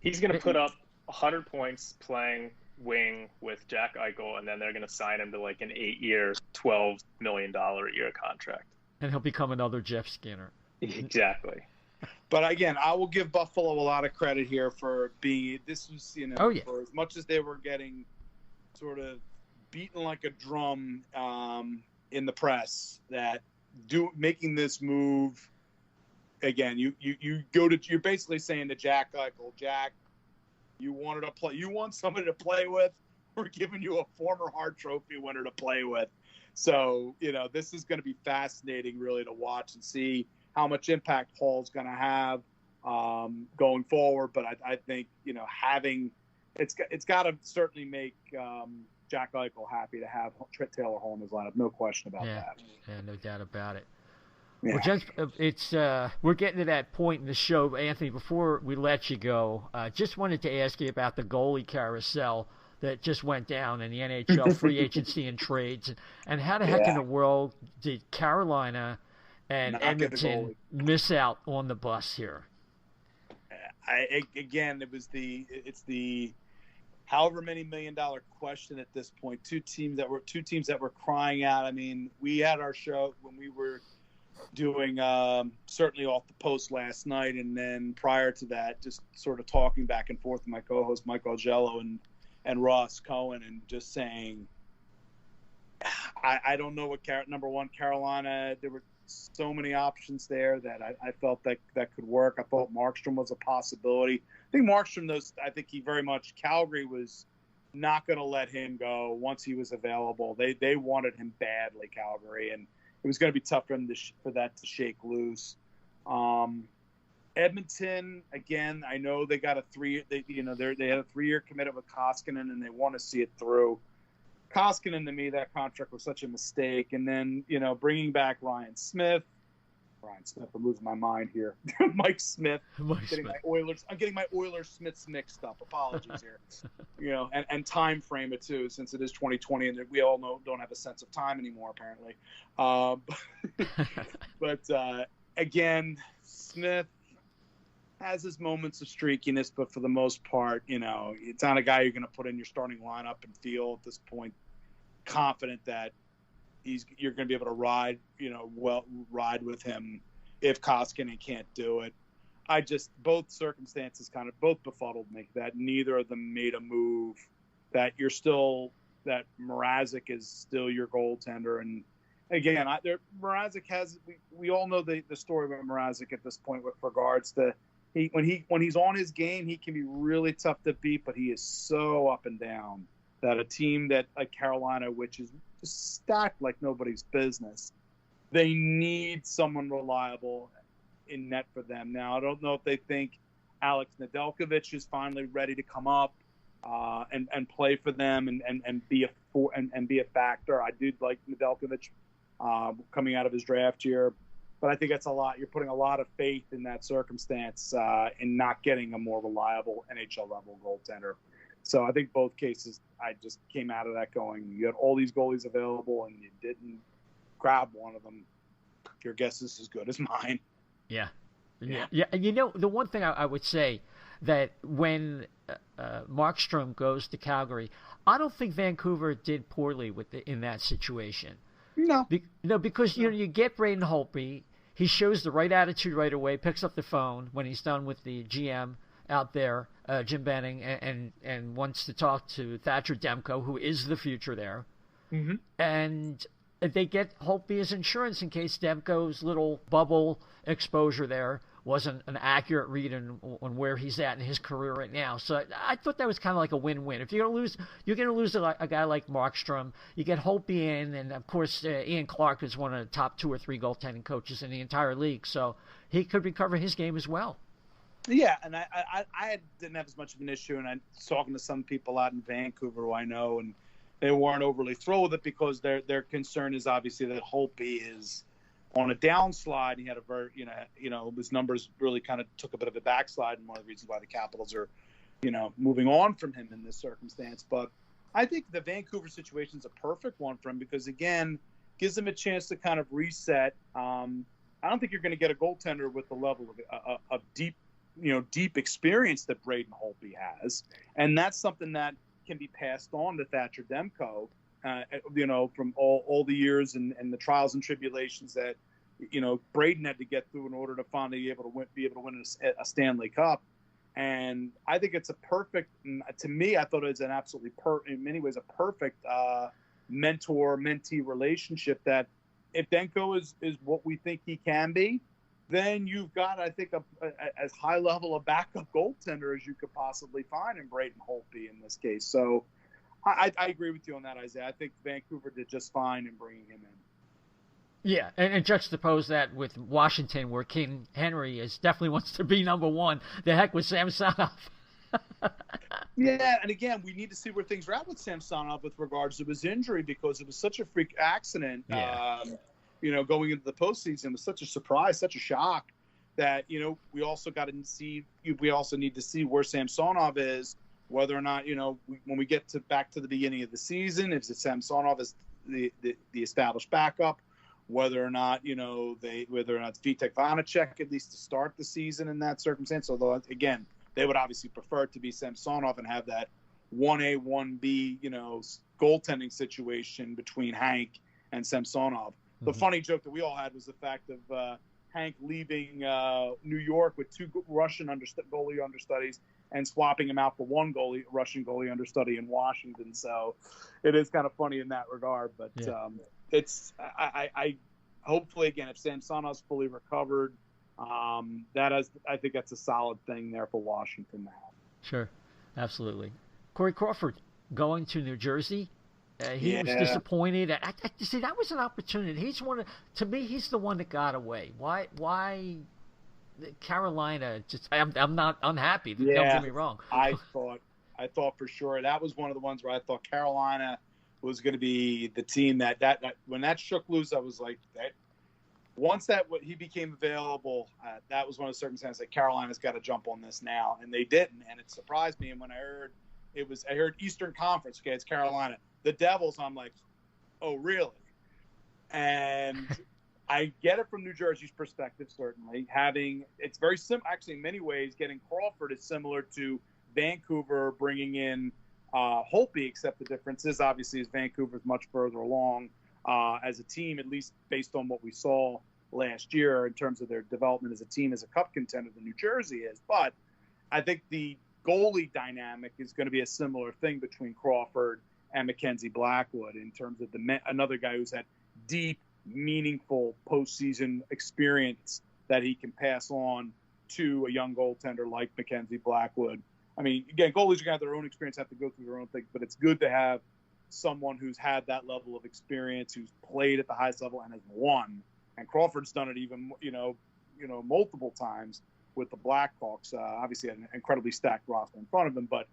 He's going to put up 100 points playing wing with Jack Eichel, and then they're going to sign him to like an 8-year, $12 million a year contract. And he'll become another Jeff Skinner. Exactly. But again, I will give Buffalo a lot of credit here for being. This was, for as much as they were getting sort of beaten like a drum in the press, that making this move. Again, you're basically saying to Jack Eichel, Jack, you want somebody to play with. We're giving you a former Hart Trophy winner to play with. So, this is going to be fascinating really to watch and see how much impact Hall's going to have going forward. But I think, it's got to certainly make Jack Eichel happy to have Taylor Hall in his lineup. No question about that. Yeah, no doubt about it. Yeah. Well, James, we're getting to that point in the show, Anthony. Before we let you go, just wanted to ask you about the goalie carousel that just went down in the NHL free agency and trades, and how the heck in the world did Carolina and Edmonton miss out on the bus here? It's the however many $1 million question at this point. Two teams that were crying out. I mean, we had our show when we were doing certainly off the post last night, and then prior to that, just sort of talking back and forth with my co-host Mike Augello and Ross Cohen, and just saying, I don't know what number one, Carolina. There were so many options there that I felt that could work. I thought Markstrom was a possibility. I think Markstrom, he very much, Calgary was not going to let him go once he was available. They wanted him badly, Calgary, and it was going to be tough for him for that to shake loose. Edmonton, again, I know they got they had a 3-year commitment with Koskinen, and they want to see it through. Koskinen, to me, that contract was such a mistake. And then, bringing back Ryan Smith, I'm losing my mind here. Mike Smith. I'm getting my Oilers Smiths mixed up. Apologies here. And time frame it too, since it is 2020 and we all don't have a sense of time anymore, apparently. But again, Smith has his moments of streakiness, but for the most part, it's not a guy you're going to put in your starting lineup and feel at this point confident that you're going to be able to ride with him if Koskinen can't do it. Both circumstances both befuddled me that neither of them made a move, that that Mrazek is still your goaltender. And again, Mrazek we all know the story about Mrazek at this point with regards to when he's on his game, he can be really tough to beat, but he is so up and down that a team like Carolina, which is just stacked like nobody's business, they need someone reliable in net for them. Now, I don't know if they think Alex Nedeljkovic is finally ready to come up and play for them and be a factor. I do like Nedeljkovic coming out of his draft year. But I think that's a lot. You're putting a lot of faith in that circumstance in not getting a more reliable NHL-level goaltender. So I think both cases, I just came out of that going, you had all these goalies available and you didn't grab one of them. Your guess is as good as mine. Yeah. The one thing I would say that when Markstrom goes to Calgary, I don't think Vancouver did poorly in that situation. No. Because you get Braden Holtby. He shows the right attitude right away, picks up the phone when he's done with the GM out there, Jim Benning, and wants to talk to Thatcher Demko, who is the future there. Mm-hmm. And they get Holtby as insurance in case Demko's little bubble exposure there wasn't an accurate read on where he's at in his career right now. So I thought that was kind of like a win-win. If you're going to lose a guy like Markstrom. You get Holtby in, and of course Ian Clark is one of the top 2 or 3 goaltending coaches in the entire league, so he could recover his game as well. Yeah, and I didn't have as much of an issue, and I was talking to some people out in Vancouver who I know, and they weren't overly thrilled with it because their concern is obviously that Holtby is on a downslide. He had a very, his numbers really kind of took a bit of a backslide, and one of the reasons why the Capitals are, moving on from him in this circumstance. But I think the Vancouver situation is a perfect one for him because, again, gives him a chance to kind of reset. I don't think you're going to get a goaltender with the level of deep experience that Braden Holtby has, and that's something that can be passed on to Thatcher Demko, from all the years and the trials and tribulations that Braden had to get through in order to finally be able to win a Stanley Cup. And I think it's a perfect. To me, I thought it was an absolutely in many ways a perfect mentor-mentee relationship. That if Demko is what we think he can be, then you've got, I think, as high level a backup goaltender as you could possibly find in Braden Holtby in this case. So I agree with you on that, Isaiah. I think Vancouver did just fine in bringing him in. Yeah, and juxtapose that with Washington, where King Henry definitely wants to be number one. The heck with Samsonov. Yeah, and again, we need to see where things are at with Samsonov with regards to his injury because it was such a freak accident. Yeah. Going into the postseason was such a surprise, such a shock that, we also need to see where Samsonov is, whether or not, when we get back to the beginning of the season, if Samsonov is the established backup, whether or not, it's Vitek Vanacek, at least to start the season in that circumstance. Although, again, they would obviously prefer it to be Samsonov and have that 1A, 1B, goaltending situation between Hank and Samsonov. The funny joke that we all had was the fact of Hank leaving New York with two Russian goalie understudies and swapping him out for one Russian goalie understudy in Washington. So it is kind of funny in that regard. But I hopefully, again, if Samsonov's fully recovered, I think that's a solid thing there for Washington now. Sure, absolutely. Corey Crawford going to New Jersey. He was disappointed. See, that was an opportunity. He's he's the one that got away. Why Carolina? I'm not unhappy. Don't get me wrong. I thought for sure that was one of the ones where I thought Carolina was going to be the team that when that shook loose, I was like, once he became available, that was one of the circumstances that Carolina's got to jump on this now, and they didn't, and it surprised me. And when I heard Eastern Conference, okay, it's Carolina. The Devils, I'm like, oh, really? And I get it from New Jersey's perspective, certainly. It's very similar, actually, in many ways, getting Crawford is similar to Vancouver bringing in Holtby, except the difference is, obviously, is Vancouver's much further along as a team, at least based on what we saw last year in terms of their development as a team, as a cup contender than New Jersey is. But I think the goalie dynamic is going to be a similar thing between Crawford and Mackenzie Blackwood in terms of another guy who's had deep, meaningful postseason experience that he can pass on to a young goaltender like Mackenzie Blackwood. I mean, again, goalies are going to have their own experience, have to go through their own things, but it's good to have someone who's had that level of experience, who's played at the highest level and has won. And Crawford's done it even, multiple times with the Blackhawks. Obviously, had an incredibly stacked roster in front of him, but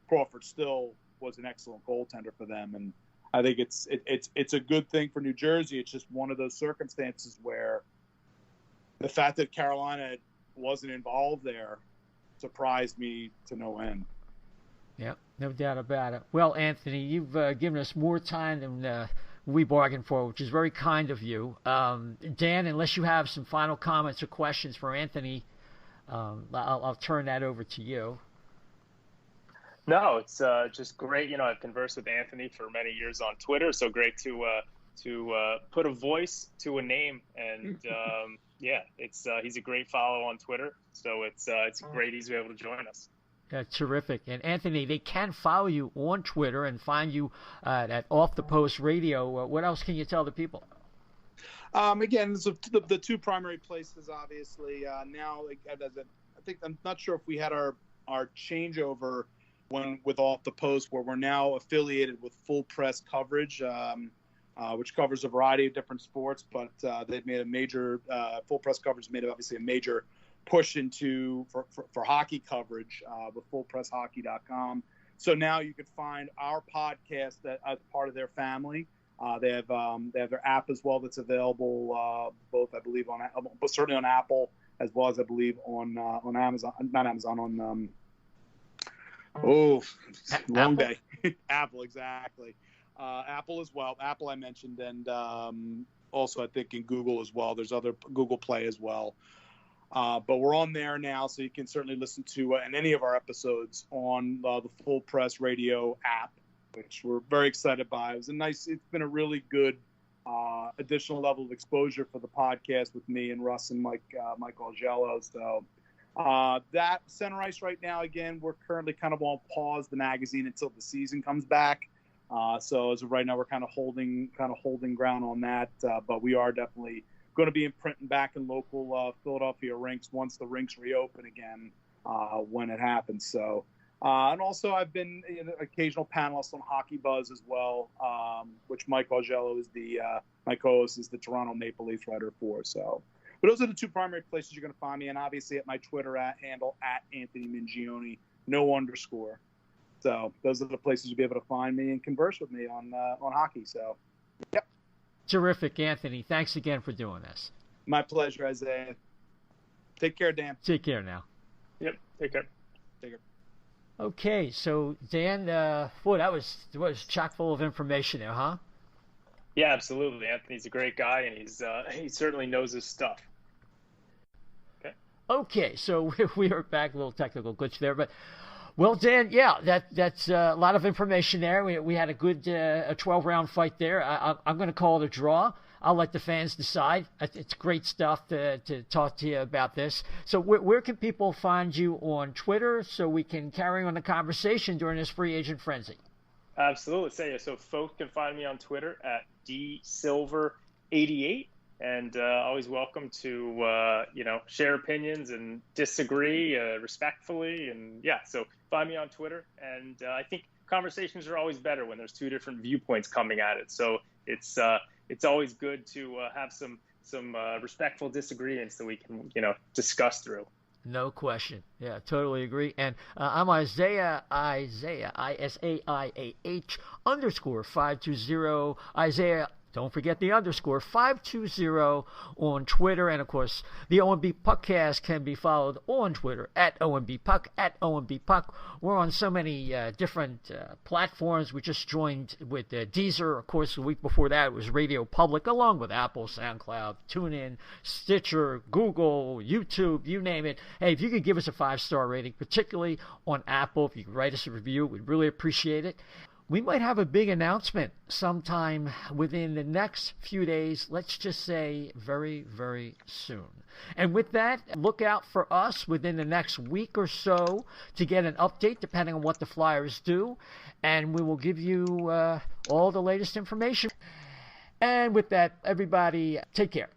Crawford still was an excellent goaltender for them, and I think it's a good thing for New Jersey. It's just one of those circumstances where the fact that Carolina wasn't involved there surprised me to no end. Yeah, no doubt about it. Well, Anthony, you've given us more time than we bargained for, which is very kind of you. Dan, unless you have some final comments or questions for Anthony, I'll turn that over to you. No, it's just great. I've conversed with Anthony for many years on Twitter, so great to put a voice to a name. And he's a great follow on Twitter, so it's great he's able to join us. Terrific. And Anthony, they can follow you on Twitter and find you at Off the Post Radio. What else can you tell the people? Again, so the two primary places, obviously. Now, I think I'm not sure if we had our changeover with Off the Post, where we're now affiliated with Full Press Coverage, which covers a variety of different sports. But they've made a major Full Press Coverage made obviously a major push into for hockey coverage with fullpresshockey.com. So now you can find our podcast as part of their family. They have their app as well that's available both, I believe, but certainly on Apple, as well as I believe on Amazon, not Amazon, on long day. Apple, exactly. Apple as well. Apple I mentioned, and also I think in Google as well. There's other Google Play as well. But we're on there now, so you can certainly listen to any of our episodes on the Full Press Radio app, which we're very excited by. It's been a really good additional level of exposure for the podcast with me and Russ and Mike Augello. So that Center Ice right now, again, we're currently kind of on pause the magazine until the season comes back. So as of right now, we're kind of holding ground on that. But we are definitely going to be imprinting back in local Philadelphia rinks once the rinks reopen again when it happens. So. And also, I've been an occasional panelist on Hockey Buzz as well, which Mike Augello is my co-host, is the Toronto Maple Leafs writer for. So, but those are the two primary places you're going to find me, and obviously at my Twitter handle at Anthony Mingioni, no underscore. So those are the places you'll be able to find me and converse with me on hockey. So, yep. Terrific, Anthony. Thanks again for doing this. My pleasure, Isaiah. Take care, Dan. Take care now. Yep. Take care. Take care. Okay, so Dan, boy, that was chock full of information there, huh? Yeah, absolutely. Anthony's a great guy, and he certainly knows his stuff. Okay, so we are back, a little technical glitch there, but well, Dan, yeah, that's a lot of information there. We had a good a 12-round fight there. I'm going to call it a draw. I'll let the fans decide. It's great stuff to talk to you about this. So where can people find you on Twitter so we can carry on the conversation during this free agent frenzy? Absolutely. So folks can find me on Twitter at dsilver88, and always welcome to share opinions and disagree respectfully. And yeah, so find me on Twitter. And I think conversations are always better when there's two different viewpoints coming at it. So it's always good to have some respectful disagreements that we can discuss through. No question. Yeah, totally agree. And I'm Isaiah ISAIAH _520 Isaiah. Don't forget the underscore 520 on Twitter. And, of course, the O&B Puckcast can be followed on Twitter at O&B Puck, at O&B Puck. We're on so many different platforms. We just joined with Deezer. Of course, the week before that it was Radio Public, along with Apple, SoundCloud, TuneIn, Stitcher, Google, YouTube, you name it. Hey, if you could give us a 5-star rating, particularly on Apple, if you could write us a review, we'd really appreciate it. We might have a big announcement sometime within the next few days, let's just say very, very soon. And with that, look out for us within the next week or so to get an update, depending on what the Flyers do. And we will give you all the latest information. And with that, everybody, take care.